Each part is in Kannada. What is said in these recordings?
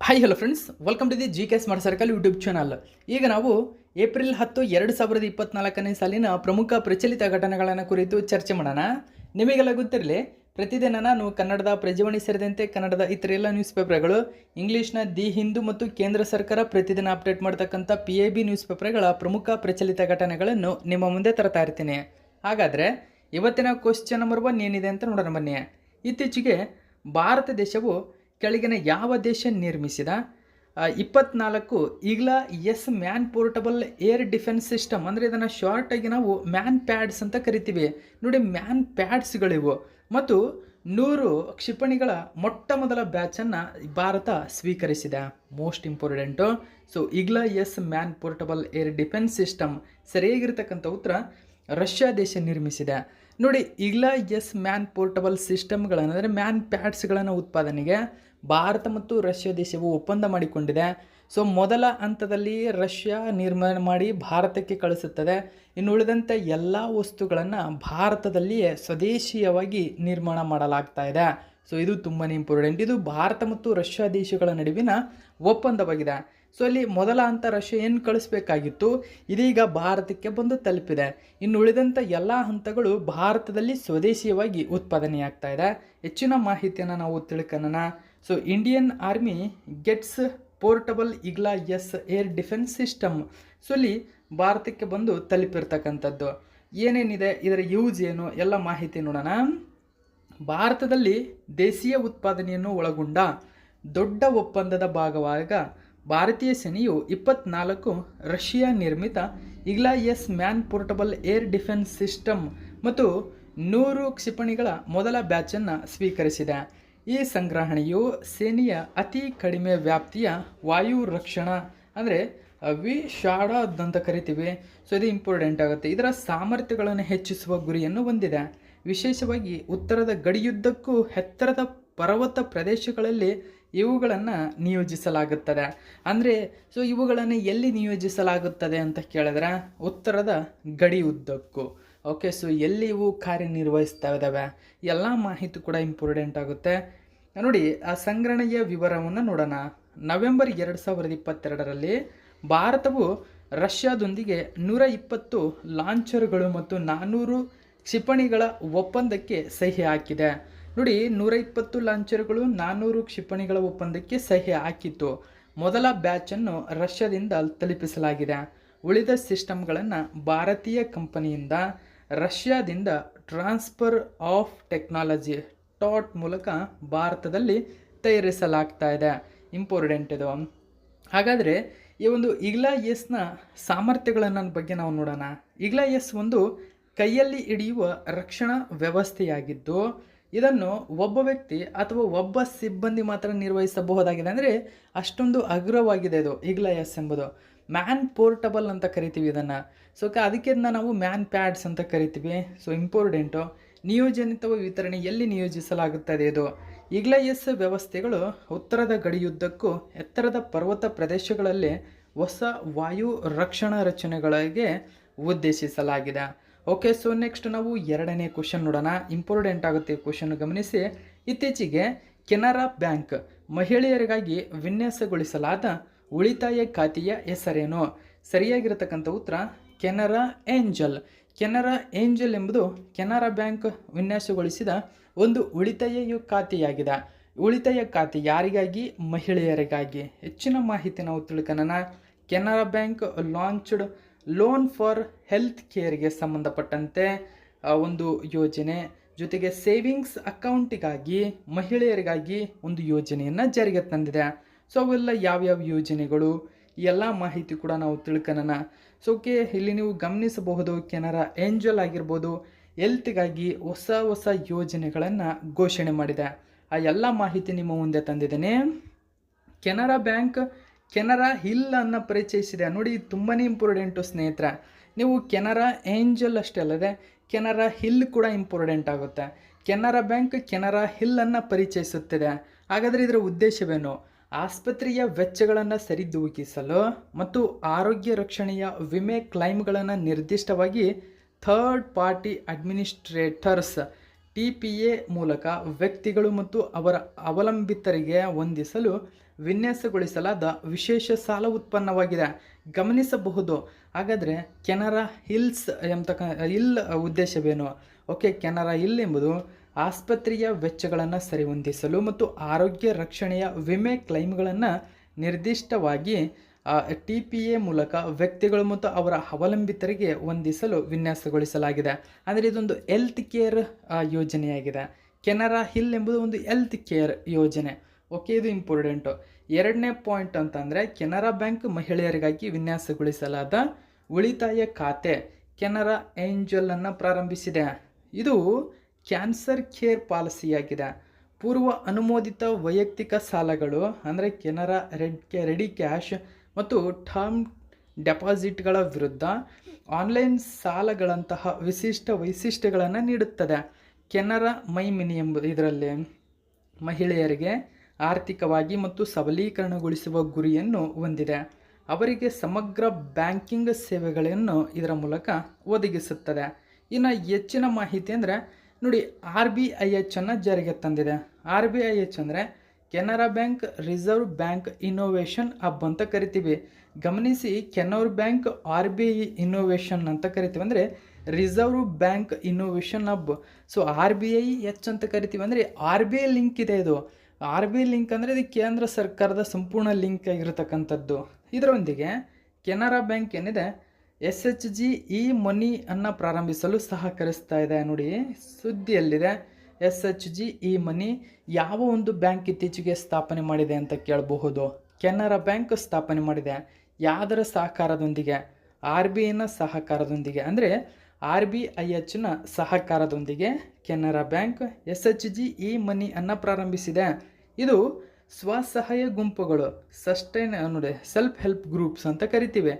Hi hello friends, welcome to the GK smart circle YouTube channel. ಈಗ ನಾವು ಏಪ್ರಿಲ್ 10, 2024ನೇ ಸಾಲಿನ ಪ್ರಮುಖ ಪ್ರಚಲಿತ ಘಟನೆಗಳನ್ನು ಕುರಿತು ಚರ್ಚೆ ಮಾಡೋಣ. ನಿಮಗೆಲ್ಲ ಗೊತ್ತಿರಲಿ, ಪ್ರತಿದಿನ ನಾನು ಕನ್ನಡದ ಪ್ರಜಾವಾಣಿ ಸೇರಿದಂತೆ ಕನ್ನಡದ ಇತರ ಎಲ್ಲ ನ್ಯೂಸ್ ಪೇಪರ್ಗಳು, ಇಂಗ್ಲೀಷ್ನ ದಿ ಹಿಂದೂ ಮತ್ತು ಕೇಂದ್ರ ಸರ್ಕಾರ ಪ್ರತಿದಿನ ಅಪ್ಡೇಟ್ ಮಾಡ್ತಕ್ಕಂಥ PIB ನ್ಯೂಸ್ ಪೇಪರ್ಗಳ ಪ್ರಮುಖ ಪ್ರಚಲಿತ ಘಟನೆಗಳನ್ನು ನಿಮ್ಮ ಮುಂದೆ ತರ್ತಾ ಇರ್ತೀನಿ. ಹಾಗಾದರೆ ಇವತ್ತಿನ ಕ್ವಶ್ಚನ್ ನಂಬರ್ 1 ಏನಿದೆ ಅಂತ ನೋಡೋಣ ಬನ್ನಿ. ಇತ್ತೀಚೆಗೆ ಭಾರತ ದೇಶವು ಕೆಳಗಿನ ಯಾವ ದೇಶ ನಿರ್ಮಿಸಿದ 24 Igla S man portable air defence system, ಅಂದರೆ ಇದನ್ನು ಶಾರ್ಟಾಗಿ ನಾವು ಮ್ಯಾನ್ ಪ್ಯಾಡ್ಸ್ ಅಂತ ಕರಿತೀವಿ. ನೋಡಿ, ಮ್ಯಾನ್ ಪ್ಯಾಡ್ಸ್ಗಳಿವು ಮತ್ತು 100 ಕ್ಷಿಪಣಿಗಳ ಮೊಟ್ಟ ಮೊದಲ ಬ್ಯಾಚನ್ನು ಭಾರತ ಸ್ವೀಕರಿಸಿದೆ. Most important. So Igla S man portable air defence system ಸರಿಯಾಗಿರ್ತಕ್ಕಂಥ ಉತ್ತರ ರಷ್ಯಾ ದೇಶ ನಿರ್ಮಿಸಿದೆ. ನೋಡಿ, ಈಗ್ಲಾ ಎಸ್ ಮ್ಯಾನ್ ಪೋರ್ಟಬಲ್ ಸಿಸ್ಟಮ್ಗಳನ್ನು ಅಂದರೆ ಮ್ಯಾನ್ ಪ್ಯಾಡ್ಸ್ಗಳನ್ನು ಉತ್ಪಾದನೆಗೆ ಭಾರತ ಮತ್ತು ರಷ್ಯಾ ದೇಶವು ಒಪ್ಪಂದ ಮಾಡಿಕೊಂಡಿದೆ. ಸೊ ಮೊದಲ ಹಂತದಲ್ಲಿ ರಷ್ಯಾ ನಿರ್ಮಾಣ ಮಾಡಿ ಭಾರತಕ್ಕೆ ಕಳಿಸುತ್ತದೆ. ಇನ್ನು ಉಳಿದಂಥ ಎಲ್ಲ ವಸ್ತುಗಳನ್ನು ಭಾರತದಲ್ಲಿಯೇ ಸ್ವದೇಶೀಯವಾಗಿ ನಿರ್ಮಾಣ ಮಾಡಲಾಗ್ತಾ ಇದೆ. ಸೊ ಇದು ತುಂಬಾ ಇಂಪಾರ್ಟೆಂಟ್. ಇದು ಭಾರತ ಮತ್ತು ರಷ್ಯಾ ದೇಶಗಳ ನಡುವಿನ ಒಪ್ಪಂದವಾಗಿದೆ. ಸೊ ಅಲ್ಲಿ ಮೊದಲ ಹಂತ ರಷ್ಯಾ ಏನು ಕಳಿಸ್ಬೇಕಾಗಿತ್ತು, ಇದೀಗ ಭಾರತಕ್ಕೆ ಬಂದು ತಲುಪಿದೆ. ಇನ್ನು ಉಳಿದಂಥ ಎಲ್ಲ ಹಂತಗಳು ಭಾರತದಲ್ಲಿ ಸ್ವದೇಶೀಯವಾಗಿ ಉತ್ಪಾದನೆಯಾಗ್ತಾ ಇದೆ. ಹೆಚ್ಚಿನ ಮಾಹಿತಿಯನ್ನು ನಾವು ತಿಳ್ಕೊಳ್ಳೋಣ. So Indian army gets portable Igla S air defence system. So ಇಲ್ಲಿ ಭಾರತಕ್ಕೆ ಬಂದು ತಲುಪಿರ್ತಕ್ಕಂಥದ್ದು ಏನೇನಿದೆ, ಇದರ ಯೂಸ್ ಏನು, ಎಲ್ಲ ಮಾಹಿತಿ ನೋಡೋಣ. ಭಾರತದಲ್ಲಿ ದೇಶೀಯ ಉತ್ಪಾದನೆಯನ್ನು ಒಳಗೊಂಡ ದೊಡ್ಡ ಒಪ್ಪಂದದ ಭಾಗವಾಗ ಭಾರತೀಯ ಸೇನೆಯು 24 ರಷ್ಯಾ ನಿರ್ಮಿತ Igla S man portable air defence system ಮತ್ತು 100 ಕ್ಷಿಪಣಿಗಳ ಮೊದಲ ಬ್ಯಾಚನ್ನು ಸ್ವೀಕರಿಸಿದೆ. ಈ ಸಂಗ್ರಹಣೆಯು ಸೇನೆಯ ಅತಿ ಕಡಿಮೆ ವ್ಯಾಪ್ತಿಯ ವಾಯು ರಕ್ಷಣಾ ಅಂದರೆ ವಿಶಾಡದ್ ಅಂತ ಕರಿತೀವಿ. ಸೊ ಇದು ಇಂಪಾರ್ಟೆಂಟ್ ಆಗುತ್ತೆ. ಇದರ ಸಾಮರ್ಥ್ಯಗಳನ್ನು ಹೆಚ್ಚಿಸುವ ಗುರಿಯನ್ನು ಹೊಂದಿದೆ. ವಿಶೇಷವಾಗಿ ಉತ್ತರದ ಗಡಿಯುದ್ದಕ್ಕೂ ಎತ್ತರದ ಪರ್ವತ ಪ್ರದೇಶಗಳಲ್ಲಿ ಇವುಗಳನ್ನು ನಿಯೋಜಿಸಲಾಗುತ್ತದೆ. ಅಂದರೆ ಸೊ ಇವುಗಳನ್ನು ಎಲ್ಲಿ ನಿಯೋಜಿಸಲಾಗುತ್ತದೆ ಅಂತ ಕೇಳಿದ್ರೆ ಉತ್ತರದ ಗಡಿ ಉದ್ದಕ್ಕೂ. ಓಕೆ, ಸೊ ಎಲ್ಲಿ ಇವು ಕಾರ್ಯನಿರ್ವಹಿಸ್ತಾ ಇದ್ದಾವೆ, ಎಲ್ಲ ಮಾಹಿತಿ ಕೂಡ ಇಂಪಾರ್ಟೆಂಟ್ ಆಗುತ್ತೆ. ನೋಡಿ, ಆ ಸಂಗ್ರಹಣೆಯ ವಿವರವನ್ನು ನೋಡೋಣ. ನವೆಂಬರ್ 2022ರಲ್ಲಿ ಭಾರತವು ರಷ್ಯಾದೊಂದಿಗೆ 120 ಲಾಂಚರ್ಗಳು ಮತ್ತು 400 ಕ್ಷಿಪಣಿಗಳ ಒಪ್ಪಂದಕ್ಕೆ ಸಹಿ ಹಾಕಿದೆ. ನೋಡಿ, 120 ಲಾಂಚರ್ಗಳು 400 ಕ್ಷಿಪಣಿಗಳ ಒಪ್ಪಂದಕ್ಕೆ ಸಹಿ ಹಾಕಿತ್ತು. ಮೊದಲ ಬ್ಯಾಚನ್ನು ರಷ್ಯಾದಿಂದ ತಲುಪಿಸಲಾಗಿದೆ. ಉಳಿದ ಸಿಸ್ಟಮ್ಗಳನ್ನು ಭಾರತೀಯ ಕಂಪನಿಯಿಂದ ರಷ್ಯಾದಿಂದ ಟ್ರಾನ್ಸ್ಫರ್ ಆಫ್ ಟೆಕ್ನಾಲಜಿ ಟಾಟ್ ಮೂಲಕ ಭಾರತದಲ್ಲಿ ತಯಾರಿಸಲಾಗ್ತಾ ಇದೆ. ಇಂಪಾರ್ಟೆಂಟ್ ಇದು. ಹಾಗಾದರೆ ಈ ಒಂದು ಈಗ್ಲಾ ಎಸ್ನ ಸಾಮರ್ಥ್ಯಗಳನ್ನು ಬಗ್ಗೆ ನಾವು ನೋಡೋಣ. ಈಗ್ಲಾ ಎಸ್ ಒಂದು ಕೈಯಲ್ಲಿ ಹಿಡಿಯುವ ರಕ್ಷಣಾ ವ್ಯವಸ್ಥೆಯಾಗಿದ್ದು ಇದನ್ನು ಒಬ್ಬ ವ್ಯಕ್ತಿ ಅಥವಾ ಒಬ್ಬ ಸಿಬ್ಬಂದಿ ಮಾತ್ರ ನಿರ್ವಹಿಸಬಹುದಾಗಿದೆ. ಅಂದರೆ ಅಷ್ಟೊಂದು ಅಗ್ರವಾಗಿದೆ ಇದು ಈಗ್ಲಾ ಎಸ್ ಎಂಬುದು. ಮ್ಯಾನ್ ಪೋರ್ಟಬಲ್ ಅಂತ ಕರಿತೀವಿ ಇದನ್ನು. ಸೊ ಅದಕ್ಕೆ ನಾವು ಮ್ಯಾನ್ ಪ್ಯಾಡ್ಸ್ ಅಂತ ಕರಿತೀವಿ. So important. ನಿಯೋಜನಿತ ವಿತರಣೆ ಎಲ್ಲಿ ನಿಯೋಜಿಸಲಾಗುತ್ತದೆ ಇದು ಈಗ್ಲಾ ಎಸ್ ವ್ಯವಸ್ಥೆಗಳು ಉತ್ತರದ ಗಡಿಯುದ್ದಕ್ಕೂ ಎತ್ತರದ ಪರ್ವತ ಪ್ರದೇಶಗಳಲ್ಲಿ ಹೊಸ ವಾಯು ರಕ್ಷಣಾ ರಚನೆಗಳಿಗೆ ಉದ್ದೇಶಿಸಲಾಗಿದೆ. ಓಕೆ, ಸೊ ನೆಕ್ಸ್ಟ್ ನಾವು ಎರಡನೇ ಕ್ವಶನ್ ನೋಡೋಣ. ಇಂಪಾರ್ಟೆಂಟ್ ಆಗುತ್ತೆ ಈ ಕ್ವಶನ್, ಗಮನಿಸಿ. ಇತ್ತೀಚೆಗೆ ಕೆನರಾ ಬ್ಯಾಂಕ್ ಮಹಿಳೆಯರಿಗಾಗಿ ವಿನ್ಯಾಸಗೊಳಿಸಲಾದ ಉಳಿತಾಯ ಖಾತೆಯ ಹೆಸರೇನು? ಸರಿಯಾಗಿರತಕ್ಕಂಥ ಉತ್ತರ ಕೆನರಾ ಏಂಜಲ್. ಕೆನರಾ ಏಂಜಲ್ ಎಂಬುದು ಕೆನರಾ ಬ್ಯಾಂಕ್ ವಿನ್ಯಾಸಗೊಳಿಸಿದ ಒಂದು ಉಳಿತಾಯ ಖಾತೆಯಾಗಿದೆ. ಉಳಿತಾಯ ಖಾತೆ ಯಾರಿಗಾಗಿ? ಮಹಿಳೆಯರಿಗಾಗಿ. ಹೆಚ್ಚಿನ ಮಾಹಿತಿ ನಾವು ತಿಳ್ಕೊಳ್ಳೋಣ. Canara bank launched loan for health ಕೇರ್ಗೆ ಸಂಬಂಧಪಟ್ಟಂತೆ ಒಂದು ಯೋಜನೆ, ಜೊತೆಗೆ ಸೇವಿಂಗ್ಸ್ ಅಕೌಂಟಿಗಾಗಿ ಮಹಿಳೆಯರಿಗಾಗಿ ಒಂದು ಯೋಜನೆಯನ್ನು ಜಾರಿಗೆ ತಂದಿದೆ. ಸೊ ಅವೆಲ್ಲ ಯಾವ್ಯಾವ ಯೋಜನೆಗಳು, ಎಲ್ಲ ಮಾಹಿತಿ ಕೂಡ ನಾವು ತಿಳ್ಕೊಳ್ಳೋಣ. ಸೊ ಓಕೆ, ಇಲ್ಲಿ ನೀವು ಗಮನಿಸಬಹುದು ಕೆನರಾ ಏಂಜಲ್ ಆಗಿರ್ಬೋದು ಹೆಲ್ತ್ಗಾಗಿ ಹೊಸ ಹೊಸ ಯೋಜನೆಗಳನ್ನು ಘೋಷಣೆ ಮಾಡಿದೆ. ಆ ಎಲ್ಲ ಮಾಹಿತಿ ನಿಮ್ಮ ಮುಂದೆ ತಂದಿದ್ದೇನೆ. ಕೆನರಾ ಬ್ಯಾಂಕ್ ಕೆನರಾ ಹಿಲ್ ಅನ್ನು ಪರಿಚಯಿಸಿದೆ. ನೋಡಿ, ತುಂಬಾ ಇಂಪಾರ್ಟೆಂಟು ಸ್ನೇಹಿತರೆ. ನೀವು ಕೆನರಾ ಏಂಜಲ್ ಅಷ್ಟೇ ಅಲ್ಲದೆ ಕೆನರಾ ಹಿಲ್ ಕೂಡ ಇಂಪಾರ್ಟೆಂಟ್ ಆಗುತ್ತೆ. ಕೆನರಾ ಬ್ಯಾಂಕ್ ಕೆನರಾ ಹಿಲ್ ಅನ್ನು ಪರಿಚಯಿಸುತ್ತಿದೆ. ಹಾಗಾದರೆ ಇದರ ಉದ್ದೇಶವೇನು? ಆಸ್ಪತ್ರೆಯ ವೆಚ್ಚಗಳನ್ನು ಸರಿದೂಗಿಸಲು ಮತ್ತು ಆರೋಗ್ಯ ರಕ್ಷಣೆಯ ವಿಮೆ ಕ್ಲೈಮ್ಗಳನ್ನು ನಿರ್ದಿಷ್ಟವಾಗಿ ಥರ್ಡ್ ಪಾರ್ಟಿ ಅಡ್ಮಿನಿಸ್ಟ್ರೇಟರ್ಸ್ TPA ಮೂಲಕ ವ್ಯಕ್ತಿಗಳು ಮತ್ತು ಅವರ ಅವಲಂಬಿತರಿಗೆ ಹೊಂದಿಸಲು ವಿನ್ಯಾಸಗೊಳಿಸಲಾದ ವಿಶೇಷ ಸಾಲ ಉತ್ಪನ್ನವಾಗಿದೆ. ಗಮನಿಸಬಹುದು. ಹಾಗಾದರೆ ಕೆನರಾ ಹಿಲ್ಸ್ ಹಿಲ್ ಉದ್ದೇಶವೇನು? ಓಕೆ, ಕೆನರಾ ಹಿಲ್ ಎಂಬುದು ಆಸ್ಪತ್ರೆಯ ವೆಚ್ಚಗಳನ್ನು ಸರಿಹೊಂದಿಸಲು ಮತ್ತು ಆರೋಗ್ಯ ರಕ್ಷಣೆಯ ವಿಮೆ ಕ್ಲೈಮ್ಗಳನ್ನು ನಿರ್ದಿಷ್ಟವಾಗಿ TPA ಮೂಲಕ ವ್ಯಕ್ತಿಗಳು ಮತ್ತು ಅವರ ಅವಲಂಬಿತರಿಗೆ ಹೊಂದಿಸಲು ವಿನ್ಯಾಸಗೊಳಿಸಲಾಗಿದೆ. ಅಂದರೆ ಇದೊಂದು ಹೆಲ್ತ್ ಕೇರ್ ಯೋಜನೆಯಾಗಿದೆ. ಕೆನರಾ ಹಿಲ್ ಎಂಬುದು ಒಂದು ಹೆಲ್ತ್ ಕೇರ್ ಯೋಜನೆ. ಓಕೆ, ಇದು ಇಂಪಾರ್ಟೆಂಟು. ಎರಡನೇ ಪಾಯಿಂಟ್ ಅಂತಂದರೆ ಕೆನರಾ ಬ್ಯಾಂಕ್ ಮಹಿಳೆಯರಿಗಾಗಿ ವಿನ್ಯಾಸಗೊಳಿಸಲಾದ ಉಳಿತಾಯ ಖಾತೆ ಕೆನರಾ ಏಂಜಲನ್ನು ಪ್ರಾರಂಭಿಸಿದೆ. ಇದು ಕ್ಯಾನ್ಸರ್ ಕೇರ್ ಪಾಲಿಸಿಯಾಗಿದೆ. ಪೂರ್ವ ಅನುಮೋದಿತ ವೈಯಕ್ತಿಕ ಸಾಲಗಳು ಅಂದರೆ ಕೆನರಾ ರೆಡಿ ಕ್ಯಾಶ್ ಮತ್ತು ಟರ್ಮ್ ಡೆಪಾಸಿಟ್ಗಳ ವಿರುದ್ಧ ಆನ್ಲೈನ್ ಸಾಲಗಳಂತಹ ವಿಶಿಷ್ಟ ವೈಶಿಷ್ಟ್ಯಗಳನ್ನು ನೀಡುತ್ತದೆ. ಕೆನರಾ ಮೈ ಮಿನಿ ಎಂಬುದು ಇದರಲ್ಲಿ ಮಹಿಳೆಯರಿಗೆ ಆರ್ಥಿಕವಾಗಿ ಮತ್ತು ಸಬಲೀಕರಣಗೊಳಿಸುವ ಗುರಿಯನ್ನು ಹೊಂದಿದೆ. ಅವರಿಗೆ ಸಮಗ್ರ ಬ್ಯಾಂಕಿಂಗ್ ಸೇವೆಗಳನ್ನು ಇದರ ಮೂಲಕ ಒದಗಿಸುತ್ತದೆ. ಇನ್ನು ಹೆಚ್ಚಿನ ಮಾಹಿತಿ ಅಂದರೆ ನೋಡಿ, RBIH ಅನ್ನು ಜಾರಿಗೆ ತಂದಿದೆ. RBIH ಅಂದರೆ Canara bank reserve bank innovation hub ಅಂತ ಕರಿತೀವಿ. ಗಮನಿಸಿ, ಕೆನರಾ ಬ್ಯಾಂಕ್ RBI ಇನ್ನೋವೇಷನ್ ಅಂತ ಕರಿತೀವಿ, ಅಂದರೆ reserve bank innovation hub. So RBIH ಅಂತ ಕರಿತೀವಿ, ಅಂದರೆ RBI ಲಿಂಕ್ ಇದೆ. ಇದು RBI ಲಿಂಕ್ ಅಂದರೆ ಇದು ಕೇಂದ್ರ ಸರ್ಕಾರದ ಸಂಪೂರ್ಣ ಲಿಂಕ್ ಆಗಿರತಕ್ಕಂಥದ್ದು. ಇದರೊಂದಿಗೆ ಕೆನರಾ ಬ್ಯಾಂಕ್ ಏನಿದೆ SHG ಮನಿ ಅನ್ನು ಪ್ರಾರಂಭಿಸಲು ಸಹಕರಿಸ್ತಾ ಇದೆ. ನೋಡಿ, ಸುದ್ದಿಯಲ್ಲಿದೆ SHG ಮನಿ. ಯಾವ ಒಂದು ಬ್ಯಾಂಕ್ ಇತ್ತೀಚೆಗೆ ಸ್ಥಾಪನೆ ಮಾಡಿದೆ ಅಂತ ಕೇಳಬಹುದು. ಕೆನರಾ ಬ್ಯಾಂಕ್ ಸ್ಥಾಪನೆ ಮಾಡಿದೆ. ಯಾವುದರ ಸಹಕಾರದೊಂದಿಗೆ? RBIನ ಸಹಕಾರದೊಂದಿಗೆ, ಅಂದರೆ RBIHನ ಸಹಕಾರದೊಂದಿಗೆ ಕೆನರಾ ಬ್ಯಾಂಕ್ SHG ಮನಿ ಅನ್ನು ಪ್ರಾರಂಭಿಸಿದೆ. ಇದು ಸ್ವಸಹಾಯ ಗುಂಪುಗಳು ನೋಡಿ ಸೆಲ್ಫ್ ಹೆಲ್ಪ್ ಗ್ರೂಪ್ಸ್ ಅಂತ ಕರಿತೀವಿ.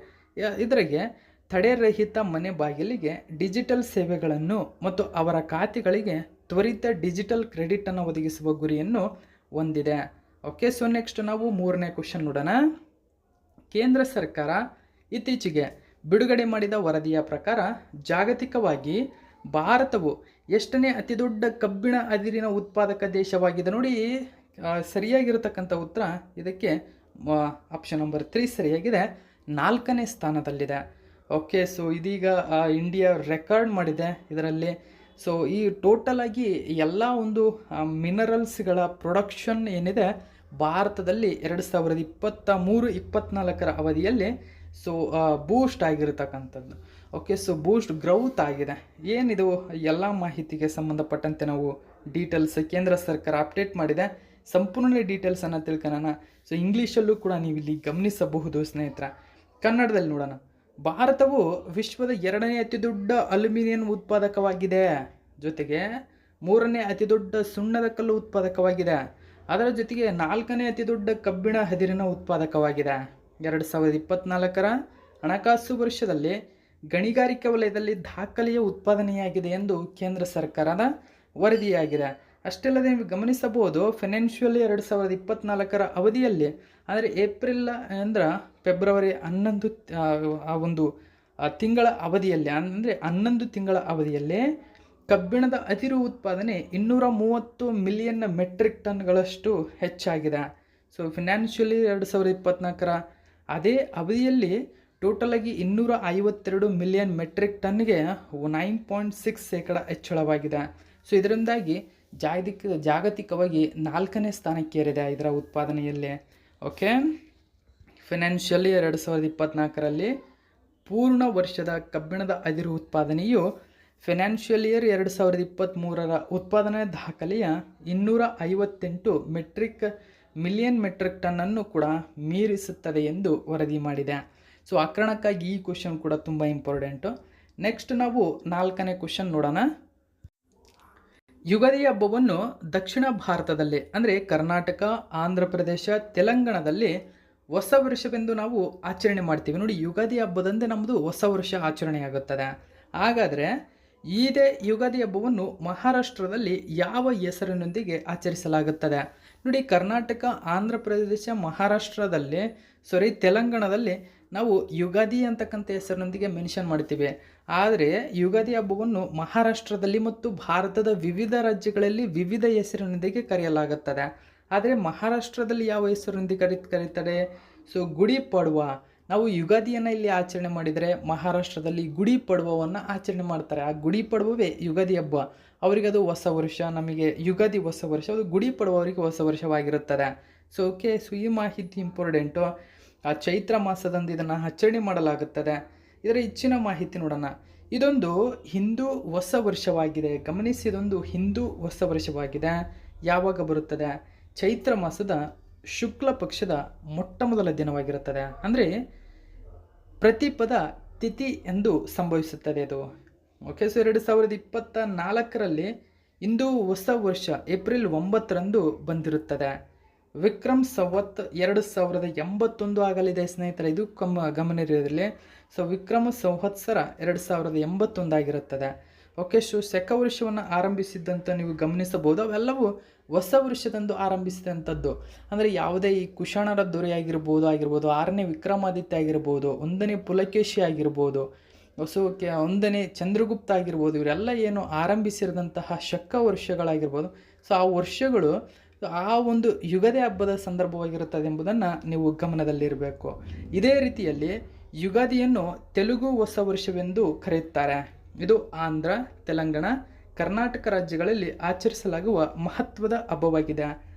ಇದರಿಗೆ ತಡೆರಹಿತ ಮನೆ ಬಾಗಿಲಿಗೆ ಡಿಜಿಟಲ್ ಸೇವೆಗಳನ್ನು ಮತ್ತು ಅವರ ಖಾತೆಗಳಿಗೆ ತ್ವರಿತ ಡಿಜಿಟಲ್ ಕ್ರೆಡಿಟನ್ನು ಒದಗಿಸುವ ಗುರಿಯನ್ನು ಹೊಂದಿದೆ. ಓಕೆ, ಸೊ ನೆಕ್ಸ್ಟ್ ನಾವು ಮೂರನೇ ಕ್ವೆಶ್ಚನ್ ನೋಡೋಣ. ಕೇಂದ್ರ ಸರ್ಕಾರ ಇತ್ತೀಚೆಗೆ ಬಿಡುಗಡೆ ಮಾಡಿದ ವರದಿಯ ಪ್ರಕಾರ ಜಾಗತಿಕವಾಗಿ ಭಾರತವು ಎಷ್ಟನೇ ಅತಿದೊಡ್ಡ ಕಬ್ಬಿಣ ಅದಿರಿನ ಉತ್ಪಾದಕ ದೇಶವಾಗಿದೆ? ನೋಡಿ, ಸರಿಯಾಗಿರತಕ್ಕಂಥ ಉತ್ತರ ಇದಕ್ಕೆ ಆಪ್ಷನ್ ನಂಬರ್ 3 ಸರಿಯಾಗಿದೆ. 4ನೇ ಸ್ಥಾನದಲ್ಲಿದೆ. ಓಕೆ, ಸೊ ಇದೀಗ ಇಂಡಿಯಾ ರೆಕಾರ್ಡ್ ಮಾಡಿದೆ ಇದರಲ್ಲಿ. ಸೊ ಈ ಟೋಟಲ್ ಆಗಿ ಎಲ್ಲ ಒಂದು ಮಿನರಲ್ಸ್ಗಳ ಪ್ರೊಡಕ್ಷನ್ ಏನಿದೆ ಭಾರತದಲ್ಲಿ 2023-24 ಅವಧಿಯಲ್ಲಿ ಸೊ ಬೂಸ್ಟ್ ಆಗಿರತಕ್ಕಂಥದ್ದು. ಓಕೆ, ಸೊ ಬೂಸ್ಟ್ ಗ್ರೌತ್ ಆಗಿದೆ. ಏನಿದು ಎಲ್ಲ ಮಾಹಿತಿಗೆ ಸಂಬಂಧಪಟ್ಟಂತೆ ನಾವು ಡೀಟೇಲ್ಸ್ ಕೇಂದ್ರ ಸರ್ಕಾರ ಅಪ್ಡೇಟ್ ಮಾಡಿದೆ. ಸಂಪೂರ್ಣ ಡೀಟೇಲ್ಸನ್ನು ತಿಳ್ಕೊಳ್ಳೋಣ. ಸೊ ಇಂಗ್ಲೀಷಲ್ಲೂ ಕೂಡ ನೀವು ಇಲ್ಲಿ ಗಮನಿಸಬಹುದು ಸ್ನೇಹಿತರ. ಕನ್ನಡದಲ್ಲಿ ನೋಡೋಣ. ಭಾರತವು ವಿಶ್ವದ 2ನೇ ಅತಿ ದೊಡ್ಡ ಅಲ್ಯೂಮಿನಿಯಂ ಉತ್ಪಾದಕವಾಗಿದೆ. ಜೊತೆಗೆ 3ನೇ ಅತಿ ದೊಡ್ಡ ಸುಣ್ಣದ ಕಲ್ಲು ಉತ್ಪಾದಕವಾಗಿದೆ. ಅದರ ಜೊತೆಗೆ 4ನೇ ಅತಿ ದೊಡ್ಡ ಕಬ್ಬಿಣ ಹದಿರಿನ ಉತ್ಪಾದಕವಾಗಿದೆ. 2024 ಹಣಕಾಸು ವರ್ಷದಲ್ಲಿ ಗಣಿಗಾರಿಕೆ ವಲಯದಲ್ಲಿ ದಾಖಲೆಯ ಉತ್ಪಾದನೆಯಾಗಿದೆ ಎಂದು ಕೇಂದ್ರ ಸರ್ಕಾರದ ವರದಿಯಾಗಿದೆ. ಅಷ್ಟಲ್ಲದೆ ನೀವು ಗಮನಿಸಬಹುದು, ಫೈನಾನ್ಷಿಯಲ್ 2024 ಅವಧಿಯಲ್ಲಿ ಅಂದರೆ ಏಪ್ರಿಲ್ ಅಂದ್ರೆ ಫೆಬ್ರವರಿ 11 ಆ ಒಂದು ತಿಂಗಳ ಅವಧಿಯಲ್ಲಿ, ಅಂದರೆ 11 ತಿಂಗಳ ಅವಧಿಯಲ್ಲಿ ಕಬ್ಬಿಣದ ಅದಿರು ಉತ್ಪಾದನೆ 230 ಮಿಲಿಯನ್ ಮೆಟ್ರಿಕ್ ಟನ್ಗಳಷ್ಟು ಹೆಚ್ಚಾಗಿದೆ. ಸೊ ಫೈನಾನ್ಷಿಯಲಿ 2024 ಅದೇ ಅವಧಿಯಲ್ಲಿ ಟೋಟಲಾಗಿ 252 ಮಿಲಿಯನ್ ಮೆಟ್ರಿಕ್ ಟನ್ಗೆ 9.6% ಹೆಚ್ಚಳವಾಗಿದೆ. ಸೊ ಇದರಿಂದಾಗಿ ಜಾಗತಿಕವಾಗಿ 4ನೇ ಸ್ಥಾನಕ್ಕೇರಿದೆ ಇದರ ಉತ್ಪಾದನೆಯಲ್ಲಿ. ಓಕೆ, ಫೈನಾನ್ಷಿಯಲಿ 2024ರಲ್ಲಿ ಪೂರ್ಣ ವರ್ಷದ ಕಬ್ಬಿಣದ ಅದಿರು ಉತ್ಪಾದನೆಯು ಫೈನಾನ್ಷಿಯಲ್ ಇಯರ್ 2023 ಉತ್ಪಾದನಾ ದಾಖಲೆಯ 258 ಮಿಲಿಯನ್ ಮೆಟ್ರಿಕ್ ಟನ್ನನ್ನು ಕೂಡ ಮೀರಿಸುತ್ತದೆ ಎಂದು ವರದಿ ಮಾಡಿದೆ. ಸೊ ಆ ಕಾರಣಕ್ಕಾಗಿ ಈ ಕ್ವೆಶ್ಚನ್ ಕೂಡ ತುಂಬ ಇಂಪಾರ್ಟೆಂಟು. ನೆಕ್ಸ್ಟ್ ನಾವು 4ನೇ ಕ್ವೆಶ್ಚನ್ ನೋಡೋಣ. ಯುಗಾದಿ ಹಬ್ಬವನ್ನು ದಕ್ಷಿಣ ಭಾರತದಲ್ಲಿ ಅಂದರೆ ಕರ್ನಾಟಕ, ಆಂಧ್ರ ಪ್ರದೇಶ, ತೆಲಂಗಾಣದಲ್ಲಿ ಹೊಸ ವರ್ಷವೆಂದು ನಾವು ಆಚರಣೆ ಮಾಡ್ತೀವಿ. ನೋಡಿ, ಯುಗಾದಿ ಹಬ್ಬದಂದೇ ನಮ್ಮದು ಹೊಸ ವರ್ಷ ಆಚರಣೆ ಆಗುತ್ತದೆ. ಹಾಗಾದರೆ ಇದೇ ಯುಗಾದಿ ಹಬ್ಬವನ್ನು ಮಹಾರಾಷ್ಟ್ರದಲ್ಲಿ ಯಾವ ಹೆಸರಿನೊಂದಿಗೆ ಆಚರಿಸಲಾಗುತ್ತದೆ? ನೋಡಿ, ಕರ್ನಾಟಕ, ಆಂಧ್ರ ಪ್ರದೇಶ, ಮಹಾರಾಷ್ಟ್ರದಲ್ಲಿ ತೆಲಂಗಾಣದಲ್ಲಿ ನಾವು ಯುಗಾದಿ ಅಂತಕ್ಕಂಥ ಹೆಸರಿನೊಂದಿಗೆ ಮೆನ್ಷನ್ ಮಾಡ್ತೀವಿ. ಆದರೆ ಯುಗಾದಿ ಹಬ್ಬವನ್ನು ಮಹಾರಾಷ್ಟ್ರದಲ್ಲಿ ಮತ್ತು ಭಾರತದ ವಿವಿಧ ರಾಜ್ಯಗಳಲ್ಲಿ ವಿವಿಧ ಹೆಸರಿನೊಂದಿಗೆ ಕರೆಯಲಾಗುತ್ತದೆ. ಆದರೆ ಮಹಾರಾಷ್ಟ್ರದಲ್ಲಿ ಯಾವ ಹೆಸರಿನೊಂದಿಗೆ ಕರೀತಾರೆ? ಸೊ ಗುಡಿ ಪಡ್ವಾ. ನಾವು ಯುಗಾದಿಯನ್ನು ಇಲ್ಲಿ ಆಚರಣೆ ಮಾಡಿದರೆ ಮಹಾರಾಷ್ಟ್ರದಲ್ಲಿ ಗುಡಿ ಪಡ್ವವನ್ನು ಆಚರಣೆ ಮಾಡ್ತಾರೆ. ಆ ಗುಡಿ ಪಡ್ವವೇ ಯುಗಾದಿ ಹಬ್ಬ. ಅವರಿಗೆ ಅದು ಹೊಸ ವರ್ಷ, ನಮಗೆ ಯುಗಾದಿ ಹೊಸ ವರ್ಷ, ಅದು ಗುಡಿ ಪಡ್ವ ಅವರಿಗೆ ಹೊಸ ವರ್ಷವಾಗಿರುತ್ತದೆ. ಸೊ ಓಕೆ, ಸೊ ಈ ಮಾಹಿತಿ ಇಂಪಾರ್ಟೆಂಟು. ಆ ಚೈತ್ರ ಮಾಸದಂದು ಇದನ್ನು ಆಚರಣೆ ಮಾಡಲಾಗುತ್ತದೆ. ಇದರ ಹೆಚ್ಚಿನ ಮಾಹಿತಿ ನೋಡೋಣ. ಇದೊಂದು ಹಿಂದೂ ಹೊಸ ವರ್ಷವಾಗಿದೆ. ಗಮನಿಸಿ, ಇದೊಂದು ಹಿಂದೂ ಹೊಸ ವರ್ಷವಾಗಿದೆ. ಯಾವಾಗ ಬರುತ್ತದೆ? ಚೈತ್ರ ಮಾಸದ ಶುಕ್ಲ ಪಕ್ಷದ ಮೊಟ್ಟ ಮೊದಲ ದಿನವಾಗಿರುತ್ತದೆ. ಅಂದರೆ ಪ್ರತಿಪದ ತಿಥಿ ಎಂದು ಸಂಭವಿಸುತ್ತದೆ ಇದು. ಓಕೆ, ಸೊ 2024ರಲ್ಲಿ ಹಿಂದೂ ಹೊಸ ವರ್ಷ ಏಪ್ರಿಲ್ 9ರಂದು ಬಂದಿರುತ್ತದೆ. ವಿಕ್ರಮ್ ಸಂವತ್ 2081 ಆಗಲಿದೆ ಸ್ನೇಹಿತರೆ. ಇದು ಗಮನಿರೋದ್ರಲ್ಲಿ. ಸೊ ವಿಕ್ರಮ ಸಂವತ್ಸರ 2081 ಆಗಿರುತ್ತದೆ. ಓಕೆ, ಸೊ ಶಕ ವರ್ಷವನ್ನು ಆರಂಭಿಸಿದ್ದಂತ ನೀವು ಗಮನಿಸಬಹುದು. ಅವೆಲ್ಲವೂ ಹೊಸ ವರ್ಷದಂದು ಆರಂಭಿಸಿದಂಥದ್ದು. ಅಂದರೆ ಯಾವುದೇ ಈ ಕುಶಾಣರ ದೊರೆ ಆಗಿರ್ಬೋದು 6ನೇ ವಿಕ್ರಮಾದಿತ್ಯ ಆಗಿರ್ಬೋದು, 1ನೇ ಪುಲಕೇಶಿ ಆಗಿರ್ಬೋದು, ಸೊ 1ನೇ ಚಂದ್ರಗುಪ್ತ ಆಗಿರ್ಬೋದು, ಇವರೆಲ್ಲ ಏನು ಆರಂಭಿಸಿದಂತಹ ಶಕ ವರ್ಷಗಳಾಗಿರ್ಬೋದು. ಸೊ ಆ ವರ್ಷಗಳು ಆ ಒಂದು ಯುಗಾದಿ ಹಬ್ಬದ ಸಂದರ್ಭವಾಗಿರುತ್ತದೆ ಎಂಬುದನ್ನು ನೀವು ಗಮನದಲ್ಲಿರಬೇಕು. ಇದೇ ರೀತಿಯಲ್ಲಿ ಯುಗಾದಿಯನ್ನು ತೆಲುಗು ಹೊಸ ವರ್ಷವೆಂದು ಕರೆಯುತ್ತಾರೆ. ಇದು ಆಂಧ್ರ, ತೆಲಂಗಾಣ, ಕರ್ನಾಟಕ ರಾಜ್ಯಗಳಲ್ಲಿ ಆಚರಿಸಲಾಗುವ ಮಹತ್ವದ ಹಬ್ಬವಾಗಿದೆ.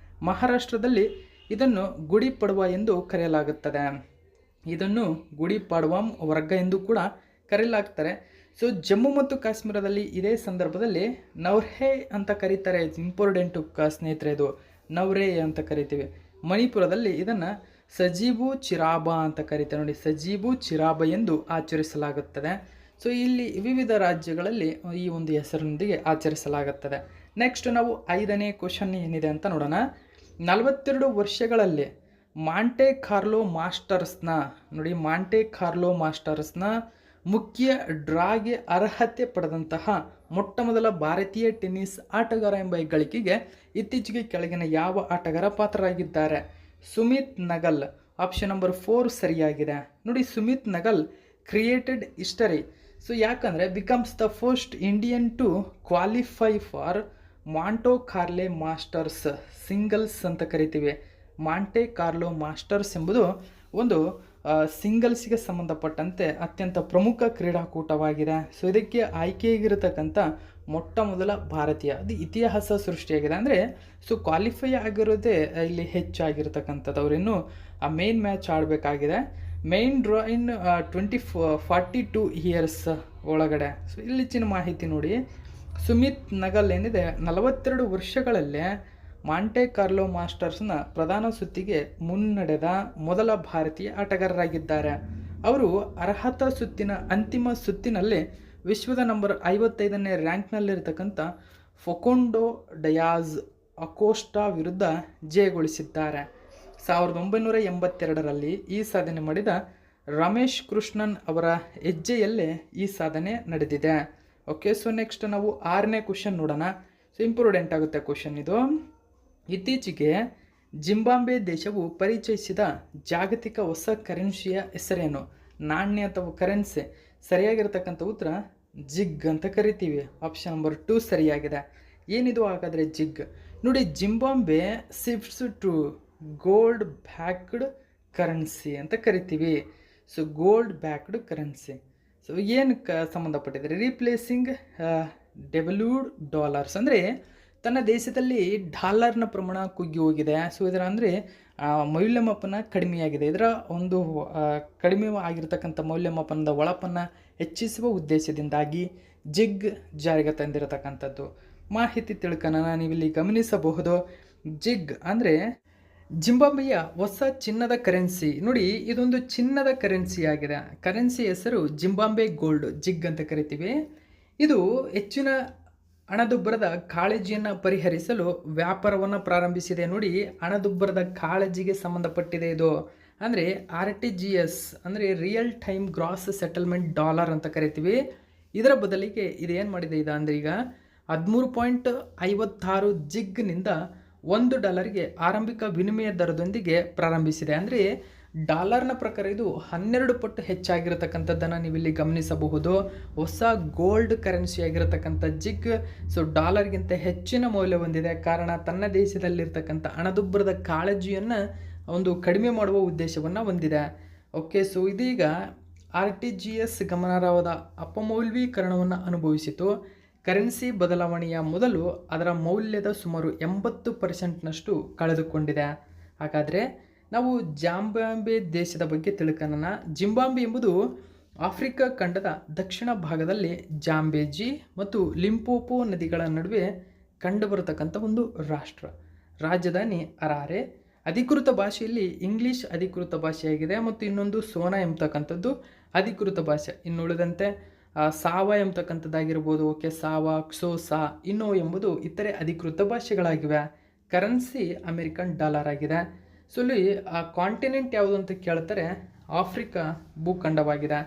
ಮಹಾರಾಷ್ಟ್ರದಲ್ಲಿ ಇದನ್ನು ಗುಡಿ ಪಡ್ವಾ ಎಂದು ಕರೆಯಲಾಗುತ್ತದೆ. ಇದನ್ನು ಗುಡಿ ಪಾಡ್ವಾಂ ವರ್ಗ ಎಂದು ಕೂಡ ಕರೆಯಲಾಗ್ತಾರೆ. ಸೊ ಜಮ್ಮು ಮತ್ತು ಕಾಶ್ಮೀರದಲ್ಲಿ ಇದೇ ಸಂದರ್ಭದಲ್ಲಿ ನವ್ರೇ ಅಂತ ಕರೀತಾರೆ. ಇಂಪಾರ್ಟೆಂಟು ಸ್ನೇಹಿತರೆ, ಇದು ನವ್ರೇ ಅಂತ ಕರಿತೀವಿ. ಮಣಿಪುರದಲ್ಲಿ ಇದನ್ನು ಸಜೀಬು ಚಿರಾಬಾ ಅಂತ ಕರೀತಾರೆ. ನೋಡಿ, ಸಜೀಬು ಚಿರಾಬಾ ಎಂದು ಆಚರಿಸಲಾಗುತ್ತದೆ. ಸೊ ಇಲ್ಲಿ ವಿವಿಧ ರಾಜ್ಯಗಳಲ್ಲಿ ಈ ಒಂದು ಹೆಸರಿನೊಂದಿಗೆ ಆಚರಿಸಲಾಗುತ್ತದೆ. ನೆಕ್ಸ್ಟ್ ನಾವು 5ನೇ ಕ್ವಶನ್ ಏನಿದೆ ಅಂತ ನೋಡೋಣ. 42 ವರ್ಷಗಳಲ್ಲಿ ಮಾಂಟೆ ಕಾರ್ಲೋ ಮಾಸ್ಟರ್ಸ್ನ, ನೋಡಿ ಮಾಂಟೆ ಕಾರ್ಲೋ ಮಾಸ್ಟರ್ಸ್ನ ಮುಖ್ಯ ಡ್ರಾಗೆ ಅರ್ಹತೆ ಪಡೆದಂತಹ ಮೊಟ್ಟ ಮೊದಲ ಭಾರತೀಯ ಟೆನ್ನಿಸ್ ಆಟಗಾರ ಎಂಬ ಹೆಗ್ಗಳಿಕೆಗೆ ಇತ್ತೀಚೆಗೆ ಕೆಳಗಿನ ಯಾವ ಆಟಗಾರ ಪಾತ್ರರಾಗಿದ್ದಾರೆ? ಸುಮಿತ್ ನಗಲ್. ಆಪ್ಷನ್ ನಂಬರ್ 4 ಸರಿಯಾಗಿದೆ. ನೋಡಿ, Sumit Nagal created history. So ಯಾಕಂದರೆ becomes the first Indian to qualify for Monte Carlo Masters singles ಅಂತ ಕರಿತೀವಿ. ಮಾಂಟೆ ಕಾರ್ಲೋ ಮಾಸ್ಟರ್ಸ್ ಎಂಬುದು ಒಂದು ಸಿಂಗಲ್ಸ್ಗೆ ಸಂಬಂಧಪಟ್ಟಂತೆ ಅತ್ಯಂತ ಪ್ರಮುಖ ಕ್ರೀಡಾಕೂಟವಾಗಿದೆ. ಸೊ ಇದಕ್ಕೆ ಆಯ್ಕೆಯಾಗಿರತಕ್ಕಂಥ ಮೊಟ್ಟ ಮೊದಲ ಭಾರತೀಯ, ಅದು ಇತಿಹಾಸ ಸೃಷ್ಟಿಯಾಗಿದೆ. ಅಂದರೆ ಸೊ ಕ್ವಾಲಿಫೈ ಆಗಿರೋದೇ ಇಲ್ಲಿ ಹೆಚ್ಚಾಗಿರ್ತಕ್ಕಂಥದ್ದು. ಅವರಿನ್ನೂ ಆ ಮೇನ್ ಮ್ಯಾಚ್ ಆಡಬೇಕಾಗಿದೆ. ಮೇನ್ ಡ್ರಾ ಇನ್ 42 ಇಯರ್ಸ್ ಒಳಗಡೆ. ಸೊ ಇಲ್ಲಿ ಹೆಚ್ಚಿನ ಮಾಹಿತಿ ನೋಡಿ. ಸುಮಿತ್ ನಗಲ್ ಏನಿದೆ 42 ವರ್ಷಗಳಲ್ಲೇ ಮಾಂಟೆ ಕಾರ್ಲೋ ಮಾಸ್ಟರ್ಸ್ನ ಪ್ರಧಾನ ಸುತ್ತಿಗೆ ಮುನ್ನಡೆದ ಮೊದಲ ಭಾರತೀಯ ಆಟಗಾರರಾಗಿದ್ದಾರೆ. ಅವರು ಅರ್ಹತಾ ಸುತ್ತಿನ ಅಂತಿಮ ಸುತ್ತಿನಲ್ಲಿ ವಿಶ್ವದ ನಂಬರ್ 55ನೇ ರ್ಯಾಂಕ್ನಲ್ಲಿರ್ತಕ್ಕಂಥ ಫೊಕೊಂಡೋ ಡಯಾಜ್ ಅಕೋಸ್ಟಾ ವಿರುದ್ಧ ಜಯಗೊಳಿಸಿದ್ದಾರೆ. 1982ರಲ್ಲಿ ಈ ಸಾಧನೆ ಮಾಡಿದ ರಮೇಶ್ ಕೃಷ್ಣನ್ ಅವರ ಹೆಜ್ಜೆಯಲ್ಲೇ ಈ ಸಾಧನೆ ನಡೆದಿದೆ. ಓಕೆ, ಸೊ ನೆಕ್ಸ್ಟ್ ನಾವು 6ನೇ ಕ್ವಶನ್ ನೋಡೋಣ. ಸೊ ಇಂಪಾರ್ಟೆಂಟ್ ಆಗುತ್ತೆ ಕ್ವಶನ್ ಇದು. ಇತ್ತೀಚೆಗೆ ಜಿಂಬಾಬ್ವೆ ದೇಶವು ಪರಿಚಯಿಸಿದ ಜಾಗತಿಕ ಹೊಸ ಕರೆನ್ಸಿಯ ಹೆಸರೇನು? ನಾಣ್ಯ ಅಥವಾ ಕರೆನ್ಸಿ. ಸರಿಯಾಗಿರ್ತಕ್ಕಂಥ ಉತ್ತರ ಜಿಗ್ ಅಂತ ಕರಿತೀವಿ. ಆಪ್ಷನ್ ನಂಬರ್ 2 ಸರಿಯಾಗಿದೆ. ಏನಿದು ಹಾಗಾದರೆ ಜಿಗ್? ನೋಡಿ, Zimbabwe shifts to gold backed currency ಅಂತ ಕರಿತೀವಿ. So gold backed currency. So ಏನು ಸಂಬಂಧಪಟ್ಟಿದೆ? Replacing devalued dollars. ಅಂದರೆ ತನ್ನ ದೇಶದಲ್ಲಿ ಡಾಲರ್ನ ಪ್ರಮಾಣ ಕುಗ್ಗಿ ಹೋಗಿದೆ. ಸೊ ಇದರ ಅಂದರೆ ಮೌಲ್ಯಮಾಪನ ಕಡಿಮೆಯಾಗಿದೆ. ಇದರ ಒಂದು ಕಡಿಮೆ ಆಗಿರತಕ್ಕಂಥ ಮೌಲ್ಯಮಾಪನದ ಒಳಪನ್ನು ಹೆಚ್ಚಿಸುವ ಉದ್ದೇಶದಿಂದಾಗಿ ಜಿಗ್ ಜಾರಿಗೆ ತಂದಿರತಕ್ಕಂಥದ್ದು. ಮಾಹಿತಿ ತಿಳ್ಕೊಳ್ಳೋಣ. ನೀವಿಲ್ಲಿ ಗಮನಿಸಬಹುದು, ಜಿಗ್ ಅಂದರೆ ಜಿಂಬಾಬ್ವೆಯ ಹೊಸ ಚಿನ್ನದ ಕರೆನ್ಸಿ. ನೋಡಿ, ಇದೊಂದು ಚಿನ್ನದ ಕರೆನ್ಸಿ ಆಗಿದೆ. ಕರೆನ್ಸಿ ಹೆಸರು ಜಿಂಬಾಬ್ವೆ ಗೋಲ್ಡ್, ಜಿಗ್ ಅಂತ ಕರಿತೀವಿ. ಇದು ಹೆಚ್ಚಿನ ಹಣದುಬ್ಬರದ ಕಾಳಜಿಯನ್ನು ಪರಿಹರಿಸಲು ವ್ಯಾಪಾರವನ್ನು ಪ್ರಾರಂಭಿಸಿದೆ. ನೋಡಿ, ಹಣದುಬ್ಬರದ ಕಾಳಜಿಗೆ ಸಂಬಂಧಪಟ್ಟಿದೆ ಇದು. ಅಂದರೆ RTGS ಅಂದರೆ real time gross settlement dollar ಅಂತ ಕರಿತೀವಿ. ಇದರ ಬದಲಿಗೆ ಇದು ಏನು ಮಾಡಿದೆ ಇದು ಅಂದರೆ ಈಗ 13.56 ಜಿಗ್ನಿಂದ $1 ಆರಂಭಿಕ ವಿನಿಮಯ ದರದೊಂದಿಗೆ ಪ್ರಾರಂಭಿಸಿದೆ. ಅಂದರೆ ಡಾಲರ್ನ ಪ್ರಕಾರ ಇದು 12 ಪಟ್ಟು ಹೆಚ್ಚಾಗಿರತಕ್ಕಂಥದ್ದನ್ನು ನೀವಿಲ್ಲಿ ಗಮನಿಸಬಹುದು. ಹೊಸ ಗೋಲ್ಡ್ ಕರೆನ್ಸಿ ಆಗಿರತಕ್ಕಂಥ ಜಿಗ್ ಡಾಲರ್ಗಿಂತ ಹೆಚ್ಚಿನ ಮೌಲ್ಯ ಹೊಂದಿದೆ. ಕಾರಣ ತನ್ನ ದೇಶದಲ್ಲಿರ್ತಕ್ಕಂಥ ಹಣದುಬ್ಬರದ ಕಾಳಜಿಯನ್ನು ಒಂದು ಕಡಿಮೆ ಮಾಡುವ ಉದ್ದೇಶವನ್ನು ಹೊಂದಿದೆ. ಓಕೆ, ಇದೀಗ RTGS ಗಮನಾರ್ಹವಾದ ಅಪಮೌಲ್ಯೀಕರಣವನ್ನು ಅನುಭವಿಸಿತು. ಕರೆನ್ಸಿ ಬದಲಾವಣೆಯ ಮೊದಲು ಅದರ ಮೌಲ್ಯದ ಸುಮಾರು 80% ಕಳೆದುಕೊಂಡಿದೆ. ಹಾಗಾದರೆ ನಾವು ಜಿಂಬಾಬ್ವೆ ದೇಶದ ಬಗ್ಗೆ ತಿಳ್ಕೊಳ್ಳೋಣ. ಜಿಂಬಾಬ್ವೆ ಎಂಬುದು ಆಫ್ರಿಕಾ ಖಂಡದ ದಕ್ಷಿಣ ಭಾಗದಲ್ಲಿ ಜಾಂಬೇಜಿ ಮತ್ತು ಲಿಂಪೋಪೋ ನದಿಗಳ ನಡುವೆ ಕಂಡುಬರತಕ್ಕಂಥ ಒಂದು ರಾಷ್ಟ್ರ. ರಾಜಧಾನಿ ಹರಾರೆ. ಅಧಿಕೃತ ಭಾಷೆಯಲ್ಲಿ ಇಂಗ್ಲೀಷ್ ಅಧಿಕೃತ ಭಾಷೆಯಾಗಿದೆ ಮತ್ತು ಇನ್ನೊಂದು ಸೋನಾ ಎಂಬತಕ್ಕಂಥದ್ದು ಅಧಿಕೃತ ಭಾಷೆ. ಇನ್ನು ಉಳಿದಂತೆ ಸಾವ ಎಂಬತಕ್ಕಂಥದ್ದಾಗಿರ್ಬೋದು, ಓಕೆ, ಸಾವ, ಕ್ಸೋಸಾ, ಇನ್ನೋ ಎಂಬುದು ಇತರೆ ಅಧಿಕೃತ ಭಾಷೆಗಳಾಗಿವೆ. ಕರೆನ್ಸಿ ಅಮೆರಿಕನ್ ಡಾಲರ್ ಆಗಿದೆ. ಇಲ್ಲಿ ಕಾಂಟಿನೆಂಟ್ ಯಾವುದು ಅಂತ ಕೇಳ್ತಾರೆ, ಆಫ್ರಿಕಾ ಭೂಖಂಡವಾಗಿದೆ.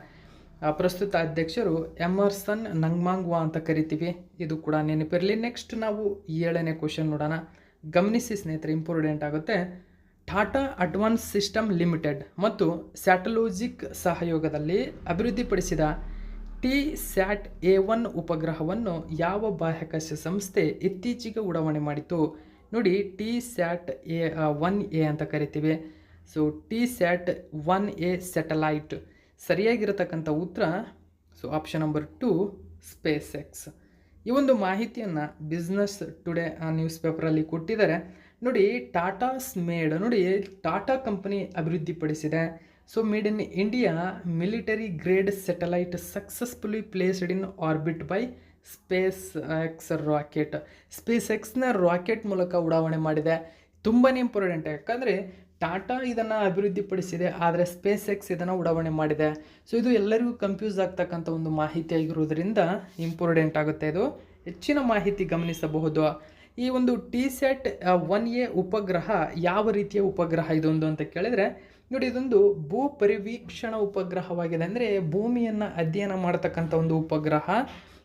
ಪ್ರಸ್ತುತ ಅಧ್ಯಕ್ಷರು ಎಮರ್ಸನ್ ನಂಗ್ಮಾಂಗ್ವಾ ಅಂತ ಕರಿತೀವಿ. ಇದು ಕೂಡ ನೆನಪಿರಲಿ. ನೆಕ್ಸ್ಟ್ ನಾವು 7ನೇ ಕ್ವಶನ್ ನೋಡೋಣ. ಗಮನಿಸಿ ಸ್ನೇಹಿತರೆ, ಇಂಪಾರ್ಟೆಂಟ್ ಆಗುತ್ತೆ. ಟಾಟಾ ಅಡ್ವಾನ್ಸ್ ಸಿಸ್ಟಮ್ ಲಿಮಿಟೆಡ್ ಮತ್ತು ಸ್ಯಾಟಲೋಜಿಕ್ ಸಹಯೋಗದಲ್ಲಿ ಅಭಿವೃದ್ಧಿಪಡಿಸಿದ TSAT-A1 ಉಪಗ್ರಹವನ್ನು ಯಾವ ಬಾಹ್ಯಾಕಾಶ ಸಂಸ್ಥೆ ಇತ್ತೀಚೆಗೆ ಉಡಾವಣೆ ಮಾಡಿತು? ನೋಡಿ, TSAT-1A ಅಂತ ಕರಿತೀವಿ. TSAT-1A ಸ್ಯಾಟಲೈಟ್ ಸರಿಯಾಗಿರತಕ್ಕಂಥ ಉತ್ತರ ಆಪ್ಷನ್ ನಂಬರ್ 2 ಸ್ಪೇಸ್ ಎಕ್ಸ್. ಈ ಒಂದು ಮಾಹಿತಿಯನ್ನು ಬಿಸ್ನೆಸ್ ಟುಡೇ ನ್ಯೂಸ್ ಪೇಪರಲ್ಲಿ ಕೊಟ್ಟಿದ್ದಾರೆ. ನೋಡಿ, ಟಾಟಾ ಕಂಪನಿ ಅಭಿವೃದ್ಧಿಪಡಿಸಿದೆ. Made in India military grade satellite successfully placed in orbit by SpaceX rocket. Space ಎಕ್ಸ್ನ ರಾಕೆಟ್ ಮೂಲಕ ಉಡಾವಣೆ ಮಾಡಿದೆ. ತುಂಬಾ ಇಂಪಾರ್ಟೆಂಟ್, ಯಾಕಂದರೆ ಟಾಟಾ ಇದನ್ನು ಅಭಿವೃದ್ಧಿಪಡಿಸಿದೆ, ಆದರೆ ಸ್ಪೇಸ್ ಎಕ್ಸ್ ಇದನ್ನು ಉಡಾವಣೆ ಮಾಡಿದೆ. ಇದು ಎಲ್ಲರಿಗೂ ಕನ್ಫ್ಯೂಸ್ ಆಗ್ತಕ್ಕಂಥ ಒಂದು ಮಾಹಿತಿ ಆಗಿರೋದ್ರಿಂದ ಇಂಪಾರ್ಟೆಂಟ್ ಆಗುತ್ತೆ. ಇದು ಹೆಚ್ಚಿನ ಮಾಹಿತಿ ಗಮನಿಸಬಹುದು. ಈ ಒಂದು TSAT-1A ಉಪಗ್ರಹ ಯಾವ ರೀತಿಯ ಉಪಗ್ರಹ ಇದೊಂದು ಅಂತ ಕೇಳಿದರೆ, ನೋಡಿ, ಇದೊಂದು ಭೂ ಪರಿವೀಕ್ಷಣ ಉಪಗ್ರಹವಾಗಿದೆ. ಅಂದರೆ ಭೂಮಿಯನ್ನು ಅಧ್ಯಯನ ಮಾಡತಕ್ಕಂಥ ಒಂದು ಉಪಗ್ರಹ.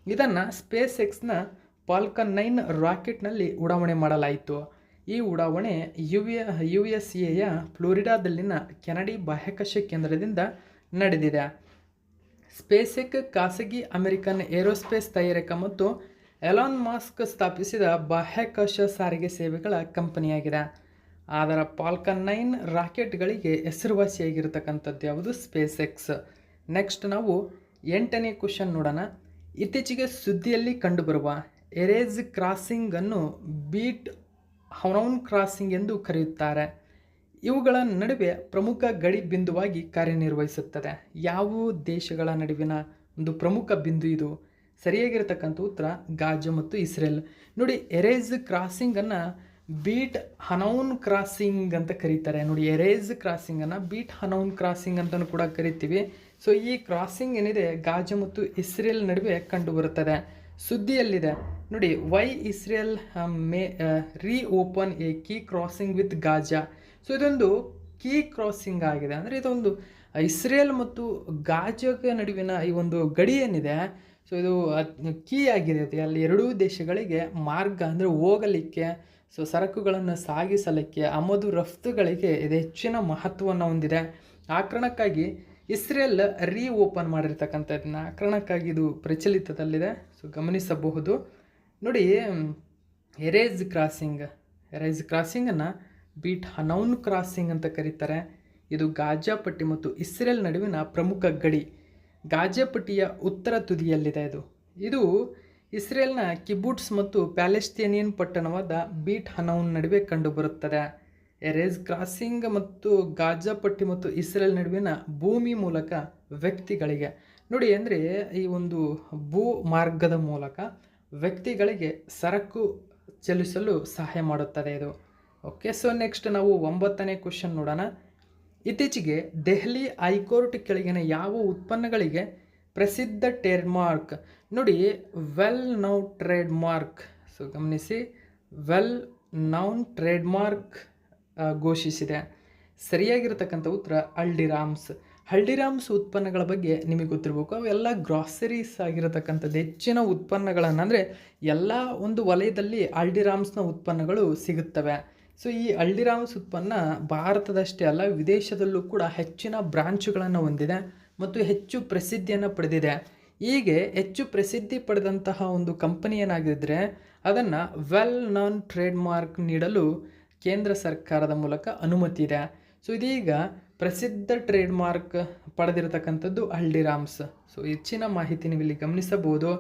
ಇದನ್ನು ಸ್ಪೇಸ್ ಎಕ್ಸ್ನ ಫಾಲ್ಕನ್ 9 ರಾಕೆಟ್ನಲ್ಲಿ ಉಡಾವಣೆ ಮಾಡಲಾಯಿತು. ಈ ಉಡಾವಣೆ USA ಫ್ಲೋರಿಡಾದಲ್ಲಿನ ಕೆನಡಿ ಬಾಹ್ಯಾಕಾಶ ಕೇಂದ್ರದಿಂದ ನಡೆದಿದೆ. ಸ್ಪೇಸ್ ಎಕ್ಸ್ ಖಾಸಗಿ ಅಮೆರಿಕನ್ ಏರೋಸ್ಪೇಸ್ ತಯಾರಕ ಮತ್ತು ಎಲಾನ್ ಮಾಸ್ಕ್ ಸ್ಥಾಪಿಸಿದ ಬಾಹ್ಯಾಕಾಶ ಸಾರಿಗೆ ಸೇವೆಗಳ ಕಂಪನಿಯಾಗಿದೆ. ಅದರ ಫಾಲ್ಕನ್ 9 ರಾಕೆಟ್ಗಳಿಗೆ ಹೆಸರುವಾಸಿಯಾಗಿರ್ತಕ್ಕಂಥದ್ದು ಯಾವುದು? Space X. ನೆಕ್ಸ್ಟ್ ನಾವು 8ನೇ ಕ್ವಶನ್ ನೋಡೋಣ. ಇತ್ತೀಚೆಗೆ ಸುದ್ದಿಯಲ್ಲಿ ಕಂಡುಬರುವ ಎರೇಜ್ ಕ್ರಾಸಿಂಗನ್ನು ಬೀಟ್ ಹನೌನ್ ಕ್ರಾಸಿಂಗ್ ಎಂದು ಕರೆಯುತ್ತಾರೆ. ಇವುಗಳ ನಡುವೆ ಪ್ರಮುಖ ಗಡಿ ಬಿಂದುವಾಗಿ ಕಾರ್ಯನಿರ್ವಹಿಸುತ್ತದೆ. ಯಾವ ದೇಶಗಳ ನಡುವಿನ ಒಂದು ಪ್ರಮುಖ ಬಿಂದು ಇದು? ಸರಿಯಾಗಿರ್ತಕ್ಕಂಥ ಉತ್ತರ ಗಾಜಾ ಮತ್ತು ಇಸ್ರೇಲ್. ನೋಡಿ, ಎರೇಜ್ ಕ್ರಾಸಿಂಗನ್ನು ಬೀಟ್ ಹನೌನ್ ಕ್ರಾಸಿಂಗ್ ಅಂತ ಕರೀತಾರೆ. ನೋಡಿ, ಎರೇಜ್ ಕ್ರಾಸಿಂಗನ್ನು ಬೀಟ್ ಹನೌನ್ ಕ್ರಾಸಿಂಗ್ ಅಂತಲೂ ಕೂಡ ಕರಿತೀವಿ. ಈ ಕ್ರಾಸಿಂಗ್ ಏನಿದೆ ಗಾಜಾ ಮತ್ತು ಇಸ್ರೇಲ್ ನಡುವೆ ಕಂಡುಬರುತ್ತದೆ. ಸುದ್ದಿಯಲ್ಲಿದೆ ನೋಡಿ, why Israel may reopen a key crossing with Gaza. ಇದೊಂದು ಕೀ ಕ್ರಾಸಿಂಗ್ ಆಗಿದೆ. ಅಂದರೆ ಇದೊಂದು ಇಸ್ರೇಲ್ ಮತ್ತು ಗಾಜಾಗೆ ನಡುವಿನ ಈ ಒಂದು ಗಡಿ ಏನಿದೆ, ಇದು ಕೀ ಆಗಿದೆ. ಅಲ್ಲಿ ಎರಡೂ ದೇಶಗಳಿಗೆ ಮಾರ್ಗ, ಅಂದರೆ ಹೋಗಲಿಕ್ಕೆ, ಸರಕುಗಳನ್ನು ಸಾಗಿಸಲಿಕ್ಕೆ, ಆಮದು ರಫ್ತುಗಳಿಗೆ ಇದು ಹೆಚ್ಚಿನ ಮಹತ್ವವನ್ನು ಹೊಂದಿದೆ. ಆ ಕಾರಣಕ್ಕಾಗಿ ಇಸ್ರೇಲ್ ರೀಓಪನ್ ಮಾಡಿರ್ತಕ್ಕಂಥದ್ದನ್ನ, ಆ ಕಾರಣಕ್ಕಾಗಿ ಇದು ಪ್ರಚಲಿತದಲ್ಲಿದೆ. ಗಮನಿಸಬಹುದು. ನೋಡಿ, ಎರೇಜ್ ಕ್ರಾಸಿಂಗನ್ನು ಬೀಟ್ ಹನೌನ್ ಕ್ರಾಸಿಂಗ್ ಅಂತ ಕರೀತಾರೆ. ಇದು ಗಾಜಾ ಪಟ್ಟಿ ಮತ್ತು ಇಸ್ರೇಲ್ ನಡುವಿನ ಪ್ರಮುಖ ಗಡಿ. ಗಾಜಾ ಪಟ್ಟಿಯ ಉತ್ತರ ತುದಿಯಲ್ಲಿದೆ. ಇದು ಇಸ್ರೇಲ್ನ ಕಿಬುಟ್ಸ್ ಮತ್ತು ಪ್ಯಾಲೆಸ್ತೀನಿಯನ್ ಪಟ್ಟಣವಾದ ಬೀಟ್ ಹನೌನ್ ನಡುವೆ ಕಂಡುಬರುತ್ತದೆ. ಎರೇಜ್ ಕ್ರಾಸಿಂಗ್ ಮತ್ತು ಗಾಜಾ ಪಟ್ಟಿ ಮತ್ತು ಇಸ್ರೇಲ್ ನಡುವಿನ ಭೂಮಿ ಮೂಲಕ ವ್ಯಕ್ತಿಗಳಿಗೆ ನೋಡಿ, ಅಂದರೆ ಈ ಒಂದು ಭೂ ಮಾರ್ಗದ ಮೂಲಕ ವ್ಯಕ್ತಿಗಳಿಗೆ ಸರಕು ಚಲಿಸಲು ಸಹಾಯ ಮಾಡುತ್ತದೆ ಇದು. ಓಕೆ, ನೆಕ್ಸ್ಟ್ ನಾವು 9ನೇ ಕ್ವಶನ್ ನೋಡೋಣ. ಇತ್ತೀಚೆಗೆ ದೆಹಲಿ ಹೈಕೋರ್ಟ್ ಕೆಳಗಿನ ಯಾವ ಉತ್ಪನ್ನಗಳಿಗೆ ಪ್ರಸಿದ್ಧ ಟ್ರೇಡ್ಮಾರ್ಕ್? ನೋಡಿ, ವೆಲ್ ನೌನ್ ಟ್ರೇಡ್ಮಾರ್ಕ್. ಗಮನಿಸಿ, ವೆಲ್ ನೌನ್ ಟ್ರೇಡ್ಮಾರ್ಕ್ ಘೋಷಿಸಿದೆ. ಸರಿಯಾಗಿರ್ತಕ್ಕಂಥ ಉತ್ತರ ಹಲ್ದಿರಾಮ್ಸ್ ಉತ್ಪನ್ನಗಳ ಬಗ್ಗೆ ನಿಮಗೆ ಗೊತ್ತಿರಬೇಕು. ಅವೆಲ್ಲ ಗ್ರಾಸರೀಸ್ ಆಗಿರತಕ್ಕಂಥದ್ದು. ಹೆಚ್ಚಿನ ಉತ್ಪನ್ನಗಳನ್ನು, ಅಂದರೆ ಎಲ್ಲ ಒಂದು ವಲಯದಲ್ಲಿ ಹಲ್ದಿರಾಮ್ಸ್ನ ಉತ್ಪನ್ನಗಳು ಸಿಗುತ್ತವೆ. ಸೊ ಈ ಹಲ್ದಿರಾಮ್ಸ್ ಉತ್ಪನ್ನ ಭಾರತದಷ್ಟೇ ಅಲ್ಲ, ವಿದೇಶದಲ್ಲೂ ಕೂಡ ಹೆಚ್ಚಿನ ಬ್ರಾಂಚುಗಳನ್ನು ಹೊಂದಿದೆ ಮತ್ತು ಹೆಚ್ಚು ಪ್ರಸಿದ್ಧಿಯನ್ನು ಪಡೆದಿದೆ. ಹೀಗೆ ಹೆಚ್ಚು ಪ್ರಸಿದ್ಧಿ ಪಡೆದಂತಹ ಒಂದು ಕಂಪನಿ ಏನಾಗಿದ್ದರೆ ಅದನ್ನು ವೆಲ್ ನಾನ್ ಟ್ರೇಡ್ ಮಾರ್ಕ್ ನೀಡಲು ಕೇಂದ್ರ ಸರ್ಕಾರದ ಮೂಲಕ ಅನುಮತಿ ಇದೆ. ಸೊ ಇದೀಗ ಪ್ರಸಿದ್ಧ ಟ್ರೇಡ್ ಮಾರ್ಕ್ ಪಡೆದಿರತಕ್ಕಂಥದ್ದು ಹಲ್ದಿರಾಮ್ಸ್. ಸೊ ಹೆಚ್ಚಿನ ಮಾಹಿತಿ ನೀವು ಇಲ್ಲಿ ಗಮನಿಸಬಹುದು.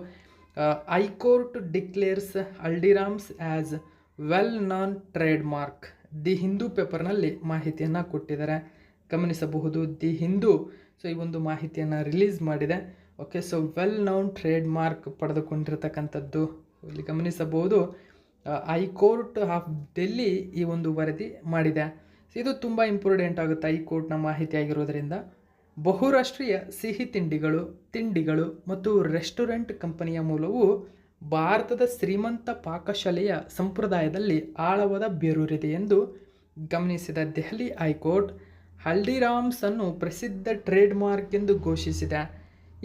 High court declares Haldiram's as well known trade mark. The Hindu ಪೇಪರ್ನಲ್ಲಿ ಮಾಹಿತಿಯನ್ನು ಕೊಟ್ಟಿದ್ದಾರೆ, ಗಮನಿಸಬಹುದು. ದಿ ಹಿಂದೂ ಸೊ ಈ ಒಂದು ಮಾಹಿತಿಯನ್ನು ರಿಲೀಸ್ ಮಾಡಿದೆ. Okay, so well known trade mark ಪಡೆದುಕೊಂಡಿರತಕ್ಕಂಥದ್ದು ಇಲ್ಲಿ ಗಮನಿಸಬಹುದು. ಹೈಕೋರ್ಟ್ ಆಫ್ ಡೆಲ್ಲಿ ಈ ಒಂದು ವರದಿ ಮಾಡಿದೆ. ಇದು ತುಂಬ ಇಂಪಾರ್ಟೆಂಟ್ ಆಗುತ್ತೆ ಹೈಕೋರ್ಟ್ನ ಮಾಹಿತಿ ಆಗಿರೋದ್ರಿಂದ. ಬಹುರಾಷ್ಟ್ರೀಯ ಸಿಹಿ ತಿಂಡಿಗಳು ಮತ್ತು ರೆಸ್ಟೋರೆಂಟ್ ಕಂಪನಿಯ ಮೂಲವು ಭಾರತದ ಶ್ರೀಮಂತ ಪಾಕಶಾಲೆಯ ಸಂಪ್ರದಾಯದಲ್ಲಿ ಆಳವಾದ ಬೇರೂರಿದೆ ಎಂದು ಗಮನಿಸಿದ ದೆಹಲಿ ಹೈಕೋರ್ಟ್ ಹಲ್ದಿರಾಮ್ಸ್ ಅನ್ನು ಪ್ರಸಿದ್ಧ ಟ್ರೇಡ್ ಮಾರ್ಕ್ ಎಂದು ಘೋಷಿಸಿದೆ.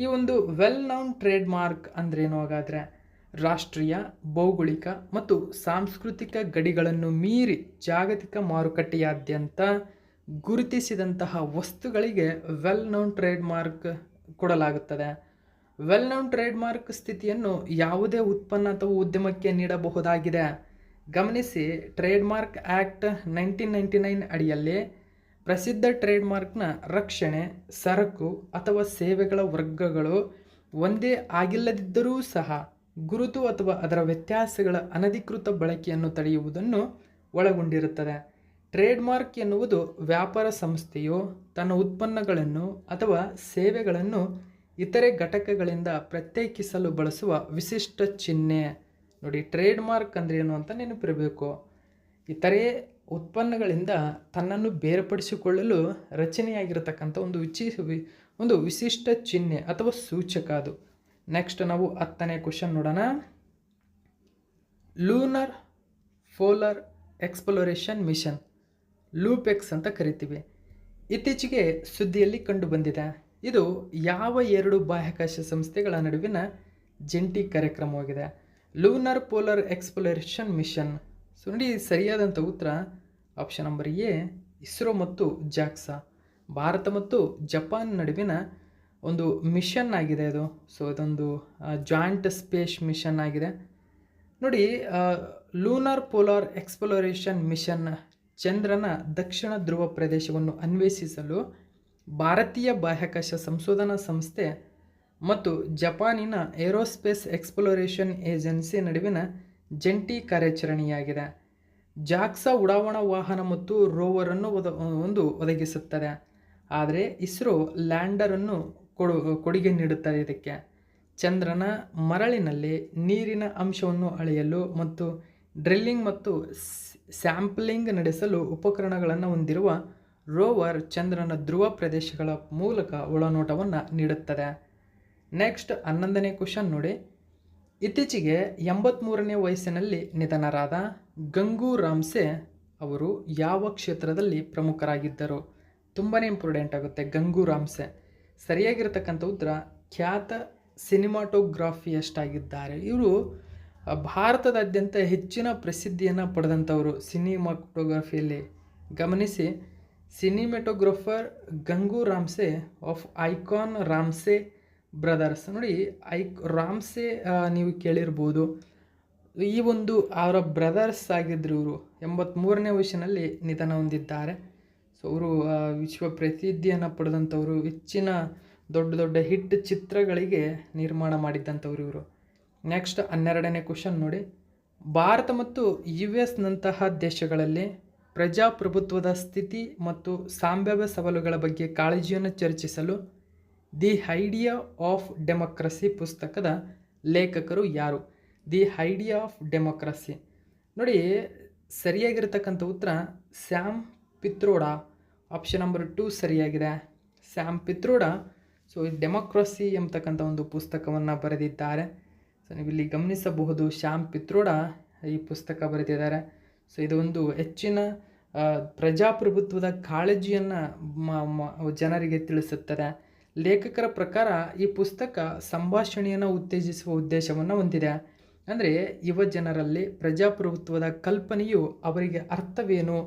ಈ ಒಂದು ವೆಲ್ ನೌನ್ ಟ್ರೇಡ್ ಮಾರ್ಕ್ ಅಂದ್ರೇನು ಹಾಗಾದರೆ? ರಾಷ್ಟ್ರೀಯ, ಭೌಗೋಳಿಕ ಮತ್ತು ಸಾಂಸ್ಕೃತಿಕ ಗಡಿಗಳನ್ನು ಮೀರಿ ಜಾಗತಿಕ ಮಾರುಕಟ್ಟೆಯಾದ್ಯಂತ ಗುರುತಿಸಿದಂತಹ ವಸ್ತುಗಳಿಗೆ ವೆಲ್ ನೌನ್ ಟ್ರೇಡ್ ಮಾರ್ಕ್ ಕೊಡಲಾಗುತ್ತದೆ. ವೆಲ್ ನೌನ್ ಟ್ರೇಡ್ ಮಾರ್ಕ್ ಸ್ಥಿತಿಯನ್ನು ಯಾವುದೇ ಉತ್ಪನ್ನ ಅಥವಾ ಉದ್ಯಮಕ್ಕೆ ನೀಡಬಹುದಾಗಿದೆ. ಗಮನಿಸಿ, ಟ್ರೇಡ್ ಮಾರ್ಕ್ ಆ್ಯಕ್ಟ್ 1999 ಅಡಿಯಲ್ಲಿ ಪ್ರಸಿದ್ಧ ಟ್ರೇಡ್ ಮಾರ್ಕ್ನ ರಕ್ಷಣೆ ಸರಕು ಅಥವಾ ಸೇವೆಗಳ ವರ್ಗಗಳು ಒಂದೇ ಆಗಿಲ್ಲದಿದ್ದರೂ ಸಹ ಗುರುತು ಅಥವಾ ಅದರ ವ್ಯತ್ಯಾಸಗಳ ಅನಧಿಕೃತ ಬಳಕೆಯನ್ನು ತಡೆಯುವುದನ್ನು ಒಳಗೊಂಡಿರುತ್ತದೆ. ಟ್ರೇಡ್ ಮಾರ್ಕ್ ಎನ್ನುವುದು ವ್ಯಾಪಾರ ಸಂಸ್ಥೆಯು ತನ್ನ ಉತ್ಪನ್ನಗಳನ್ನು ಅಥವಾ ಸೇವೆಗಳನ್ನು ಇತರೆ ಘಟಕಗಳಿಂದ ಪ್ರತ್ಯೇಕಿಸಲು ಬಳಸುವ ವಿಶಿಷ್ಟ ಚಿಹ್ನೆ. ನೋಡಿ, ಟ್ರೇಡ್ ಮಾರ್ಕ್ ಅಂದರೆ ಏನು ಅಂತ ನೆನಪಿರಬೇಕು. ಇತರೆ ಉತ್ಪನ್ನಗಳಿಂದ ತನ್ನನ್ನು ಬೇರ್ಪಡಿಸಿಕೊಳ್ಳಲು ರಚನೆಯಾಗಿರತಕ್ಕಂಥ ಒಂದು ವಿಶಿಷ್ಟ ಚಿಹ್ನೆ ಅಥವಾ ಸೂಚಕ ಅದು. ನೆಕ್ಸ್ಟ್ ನಾವು 10ನೇ ಕ್ವಶನ್ ನೋಡೋಣ. ಲೂನರ್ ಪೋಲಾರ್ ಎಕ್ಸ್ಪ್ಲೋರೇಷನ್ ಮಿಷನ್, ಲೂಪೆಕ್ಸ್ ಅಂತ ಕರಿತೀವಿ, ಇತ್ತೀಚೆಗೆ ಸುದ್ದಿಯಲ್ಲಿ ಕಂಡುಬಂದಿದೆ. ಇದು ಯಾವ ಎರಡು ಬಾಹ್ಯಾಕಾಶ ಸಂಸ್ಥೆಗಳ ನಡುವಿನ ಜಂಟಿ ಕಾರ್ಯಕ್ರಮವಾಗಿದೆ? Lunar polar exploration mission. So ನೋಡಿ, ಸರಿಯಾದಂಥ ಉತ್ತರ ಆಪ್ಷನ್ ನಂಬರ್ ಎ, ಇಸ್ರೋ ಮತ್ತು ಜಾಕ್ಸಾ. ಭಾರತ ಮತ್ತು ಜಪಾನ್ ನಡುವಿನ ಒಂದು ಮಿಷನ್ ಆಗಿದೆ ಇದು. ಸೊ ಇದೊಂದು ಜಾಯಿಂಟ್ ಸ್ಪೇಸ್ ಮಿಷನ್ ಆಗಿದೆ. ನೋಡಿ, ಲೂನರ್ ಪೋಲಾರ್ ಎಕ್ಸ್ಪ್ಲೋರೇಷನ್ ಮಿಷನ್ ಚಂದ್ರನ ದಕ್ಷಿಣ ಧ್ರುವ ಪ್ರದೇಶವನ್ನು ಅನ್ವೇಷಿಸಲು ಭಾರತೀಯ ಬಾಹ್ಯಾಕಾಶ ಸಂಶೋಧನಾ ಸಂಸ್ಥೆ ಮತ್ತು ಜಪಾನಿನ ಏರೋಸ್ಪೇಸ್ ಎಕ್ಸ್ಪ್ಲೋರೇಷನ್ ಏಜೆನ್ಸಿ ನಡುವಿನ ಜಂಟಿ ಕಾರ್ಯಾಚರಣೆಯಾಗಿದೆ. ಜಾಕ್ಸಾ ಉಡಾವಣಾ ವಾಹನ ಮತ್ತು ರೋವರನ್ನು ಒದಗಿಸುತ್ತದೆ, ಆದರೆ ಇಸ್ರೋ ಲ್ಯಾಂಡರನ್ನು ಕೊಡುಗೆ ನೀಡುತ್ತದೆ. ಇದಕ್ಕೆ ಚಂದ್ರನ ಮರಳಿನಲ್ಲಿ ನೀರಿನ ಅಂಶವನ್ನು ಅಳೆಯಲು ಮತ್ತು ಡ್ರಿಲ್ಲಿಂಗ್ ಮತ್ತು ಸ್ಯಾಂಪಲಿಂಗ್ ನಡೆಸಲು ಉಪಕರಣಗಳನ್ನು ಹೊಂದಿರುವ ರೋವರ್ ಚಂದ್ರನ ಧ್ರುವ ಪ್ರದೇಶಗಳ ಮೂಲಕ ಒಳನೋಟವನ್ನು ನೀಡುತ್ತದೆ. ನೆಕ್ಸ್ಟ್ 11ನೇ ಕ್ವಶನ್ ನೋಡಿ. ಇತ್ತೀಚೆಗೆ 83ನೇ ವಯಸ್ಸಿನಲ್ಲಿ ನಿಧನರಾದ ಗಂಗು ರಾಮ್ಸೆ ಅವರು ಯಾವ ಕ್ಷೇತ್ರದಲ್ಲಿ ಪ್ರಮುಖರಾಗಿದ್ದರು? ತುಂಬಾ ಇಂಪಾರ್ಟೆಂಟ್ ಆಗುತ್ತೆ. ಗಂಗು ರಾಮ್ಸೆ ಸರಿಯಾಗಿರ್ತಕ್ಕಂಥ ಉತ್ತರ ಖ್ಯಾತ ಸಿನಿಮಾಟೋಗ್ರಾಫಿಯಷ್ಟಾಗಿದ್ದಾರೆ. ಇವರು ಭಾರತದಾದ್ಯಂತ ಹೆಚ್ಚಿನ ಪ್ರಸಿದ್ಧಿಯನ್ನು ಪಡೆದಂಥವರು ಸಿನಿಮಾಟೋಗ್ರಫಿಯಲ್ಲಿ. ಗಮನಿಸಿ, cinematographer Gangu Ramsay of icon Ramsay brothers. ನೋಡಿ, ರಾಮ್ಸೆ ನೀವು ಕೇಳಿರ್ಬೋದು. ಈ ಒಂದು ಅವರ ಬ್ರದರ್ಸ್ ಆಗಿದ್ದರು. ಇವರು 83ನೇ ವಯಸ್ಸಿನಲ್ಲಿ ನಿಧನ ಹೊಂದಿದ್ದಾರೆ. ಸೊ ಅವರು ವಿಶ್ವ ಪ್ರಸಿದ್ಧಿಯನ್ನು ಪಡೆದಂಥವರು, ಹೆಚ್ಚಿನ ದೊಡ್ಡ ದೊಡ್ಡ ಹಿಟ್ ಚಿತ್ರಗಳಿಗೆ ನಿರ್ಮಾಣ ಮಾಡಿದ್ದಂಥವ್ರು ಇವರು. ನೆಕ್ಸ್ಟ್ 12ನೇ ಕ್ವಶನ್ ನೋಡಿ. ಭಾರತ ಮತ್ತು US ನಂತಹ ದೇಶಗಳಲ್ಲಿ ಪ್ರಜಾಪ್ರಭುತ್ವದ ಸ್ಥಿತಿ ಮತ್ತು ಸಂಭಾವ್ಯ ಸವಾಲುಗಳ ಬಗ್ಗೆ ಕಾಳಜಿಯನ್ನು ಚರ್ಚಿಸಲು ದಿ ಐಡಿಯಾ ಆಫ್ ಡೆಮೋಕ್ರಸಿ ಪುಸ್ತಕದ ಲೇಖಕರು ಯಾರು? The idea of democracy. ನೋಡಿ, ಸರಿಯಾಗಿರ್ತಕ್ಕಂಥ ಉತ್ತರ ಸ್ಯಾಮ್ ಪಿತ್ರೋಡಾ. ಆಪ್ಷನ್ ನಂಬರ್ 2 ಸರಿಯಾಗಿದೆ, ಸ್ಯಾಮ್ ಪಿತ್ರೋಡಾ. ಸೊ ಡೆಮೋಕ್ರಸಿ ಎಂಬತಕ್ಕಂಥ ಒಂದು ಪುಸ್ತಕವನ್ನು ಬರೆದಿದ್ದಾರೆ. ಸೊ ನೀವಿಲ್ಲಿ ಗಮನಿಸಬಹುದು, ಶ್ಯಾಮ್ ಪಿತ್ರೋಡಾ ಈ ಪುಸ್ತಕ ಬರೆದಿದ್ದಾರೆ. ಸೊ ಇದು ಒಂದು ಹೆಚ್ಚಿನ ಪ್ರಜಾಪ್ರಭುತ್ವದ ಕಾಳಜಿಯನ್ನು ಜನರಿಗೆ ತಿಳಿಸುತ್ತದೆ. ಲೇಖಕರ ಪ್ರಕಾರ ಈ ಪುಸ್ತಕ ಸಂಭಾಷಣೆಯನ್ನು ಉತ್ತೇಜಿಸುವ ಉದ್ದೇಶವನ್ನು ಹೊಂದಿದೆ. ಅಂದರೆ ಯುವ ಜನರಲ್ಲಿ ಪ್ರಜಾಪ್ರಭುತ್ವದ ಕಲ್ಪನೆಯು ಅವರಿಗೆ ಅರ್ಥವೇನು,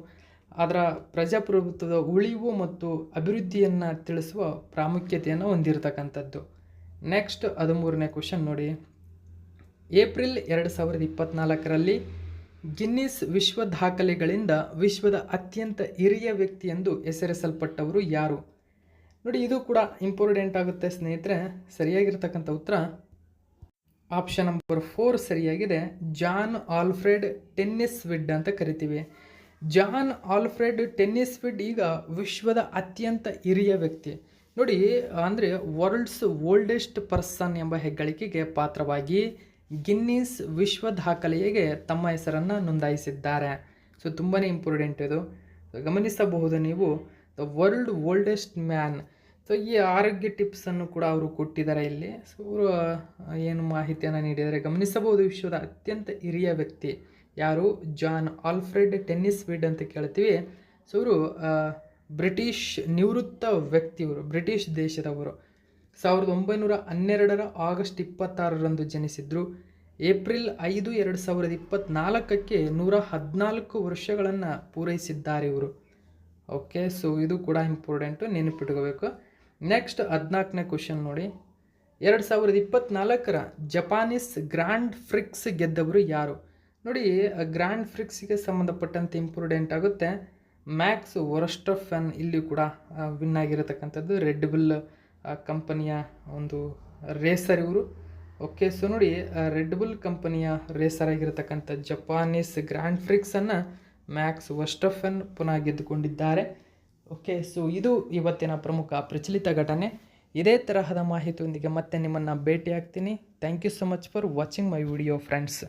ಅದರ ಪ್ರಜಾಪ್ರಭುತ್ವದ ಉಳಿವು ಮತ್ತು ಅಭಿವೃದ್ಧಿಯನ್ನು ತಿಳಿಸುವ ಪ್ರಾಮುಖ್ಯತೆಯನ್ನು ಹೊಂದಿರತಕ್ಕಂಥದ್ದು. ನೆಕ್ಸ್ಟ್ 13ನೇ ಕ್ವಶನ್ ನೋಡಿ. ಏಪ್ರಿಲ್ 2024ರಲ್ಲಿ ಗಿನ್ನಿಸ್ ವಿಶ್ವ ದಾಖಲೆಗಳಿಂದ ವಿಶ್ವದ ಅತ್ಯಂತ ಹಿರಿಯ ವ್ಯಕ್ತಿ ಎಂದು ಹೆಸರಿಸಲ್ಪಟ್ಟವರು ಯಾರು? ನೋಡಿ, ಇದು ಕೂಡ ಇಂಪಾರ್ಟೆಂಟ್ ಆಗುತ್ತೆ ಸ್ನೇಹಿತರೆ. ಸರಿಯಾಗಿರ್ತಕ್ಕಂಥ ಉತ್ತರ ಆಪ್ಷನ್ ನಂಬರ್ 4 ಸರಿಯಾಗಿದೆ. ಜಾನ್ ಆಲ್ಫ್ರೆಡ್ ಟೆನ್ನಿಸ್ವಿಡ್ ಅಂತ ಕರಿತೀವಿ. ಜಾನ್ ಆಲ್ಫ್ರೆಡ್ ಟೆನ್ನಿಸ್ವಿಡ್ ಈಗ ವಿಶ್ವದ ಅತ್ಯಂತ ಹಿರಿಯ ವ್ಯಕ್ತಿ. ನೋಡಿ, ಅಂದರೆ ವರ್ಲ್ಡ್ಸ್ ಓಲ್ಡೆಸ್ಟ್ ಪರ್ಸನ್ ಎಂಬ ಹೆಗ್ಗಳಿಕೆಗೆ ಪಾತ್ರವಾಗಿ ಗಿನ್ನಿಸ್ ವಿಶ್ವ ದಾಖಲೆಗೆ ತಮ್ಮ ಹೆಸರನ್ನು ನೋಂದಾಯಿಸಿದ್ದಾರೆ. ಸೊ ತುಂಬಾ ಇಂಪಾರ್ಟೆಂಟ್ ಇದು. ಗಮನಿಸಬಹುದು ನೀವು, the world oldest man. So ಈ ಆರೋಗ್ಯ ಟಿಪ್ಸನ್ನು ಕೂಡ ಅವರು ಕೊಟ್ಟಿದ್ದಾರೆ ಇಲ್ಲಿ. ಸೊ ಅವರು ಏನು ಮಾಹಿತಿಯನ್ನು ನೀಡಿದ್ದಾರೆ ಗಮನಿಸಬಹುದು. ವಿಶ್ವದ ಅತ್ಯಂತ ಹಿರಿಯ ವ್ಯಕ್ತಿ ಯಾರು? ಜಾನ್ ಆಲ್ಫ್ರೆಡ್ ಟೆನ್ನಿಸ್ವಿಡ್ ಅಂತ ಕೇಳ್ತೀವಿ. ಸೊ ಅವರು ಬ್ರಿಟಿಷ್ ನಿವೃತ್ತ ವ್ಯಕ್ತಿಯವರು, ಬ್ರಿಟಿಷ್ ದೇಶದವರು. 1912 ಆಗಸ್ಟ್ 26ರಂದು ಜನಿಸಿದ್ರು. ಏಪ್ರಿಲ್ 5, 2024ಕ್ಕೆ 114 ವರ್ಷಗಳನ್ನು ಪೂರೈಸಿದ್ದಾರೆ ಇವರು. ಓಕೆ, ಸೊ ಇದು ಕೂಡ ಇಂಪಾರ್ಟೆಂಟು, ನೆನಪಿಟ್ಕೋಬೇಕು. ನೆಕ್ಸ್ಟ್ 14ನೇ ಕ್ವಶನ್ ನೋಡಿ. 2024ರ ಜಪಾನೀಸ್ ಗ್ರ್ಯಾಂಡ್ ಪ್ರಿಕ್ಸ್ ಗೆದ್ದವರು ಯಾರು? ನೋಡಿ, ಗ್ರ್ಯಾಂಡ್ ಪ್ರಿಕ್ಸ್ಗೆ ಸಂಬಂಧಪಟ್ಟಂತೆ ಇಂಪಾರ್ಟೆಂಟ್ ಆಗುತ್ತೆ. ಮ್ಯಾಕ್ಸ್ ವರ್ಸ್ಟಫನ್ ಇಲ್ಲಿ ಕೂಡ ವಿನ್ ಆಗಿರತಕ್ಕಂಥದ್ದು. ರೆಡ್ ಬುಲ್ ಕಂಪನಿಯ ಒಂದು ರೇಸರ್ ಇವರು. ಓಕೆ, ಸೊ ನೋಡಿ, ರೆಡ್ ಬುಲ್ ಕಂಪನಿಯ ರೇಸರ್ ಆಗಿರತಕ್ಕಂಥ ಜಪಾನೀಸ್ ಗ್ರ್ಯಾಂಡ್ ಪ್ರಿಕ್ಸನ್ನು ಮ್ಯಾಕ್ಸ್ ವರ್ಸ್ಟಫನ್ ಪುನಃ ಗೆದ್ದುಕೊಂಡಿದ್ದಾರೆ. ಓಕೆ, ಸೊ ಇದು ಇವತ್ತಿನ ಪ್ರಮುಖ ಪ್ರಚಲಿತ ಘಟನೆ. ಇದೇ ತರಹದ ಮಾಹಿತಿಯೊಂದಿಗೆ ಮತ್ತೆ ನಿಮ್ಮನ್ನು ಭೇಟಿ ಆಗ್ತೀನಿ. Thank you so much for watching my video friends.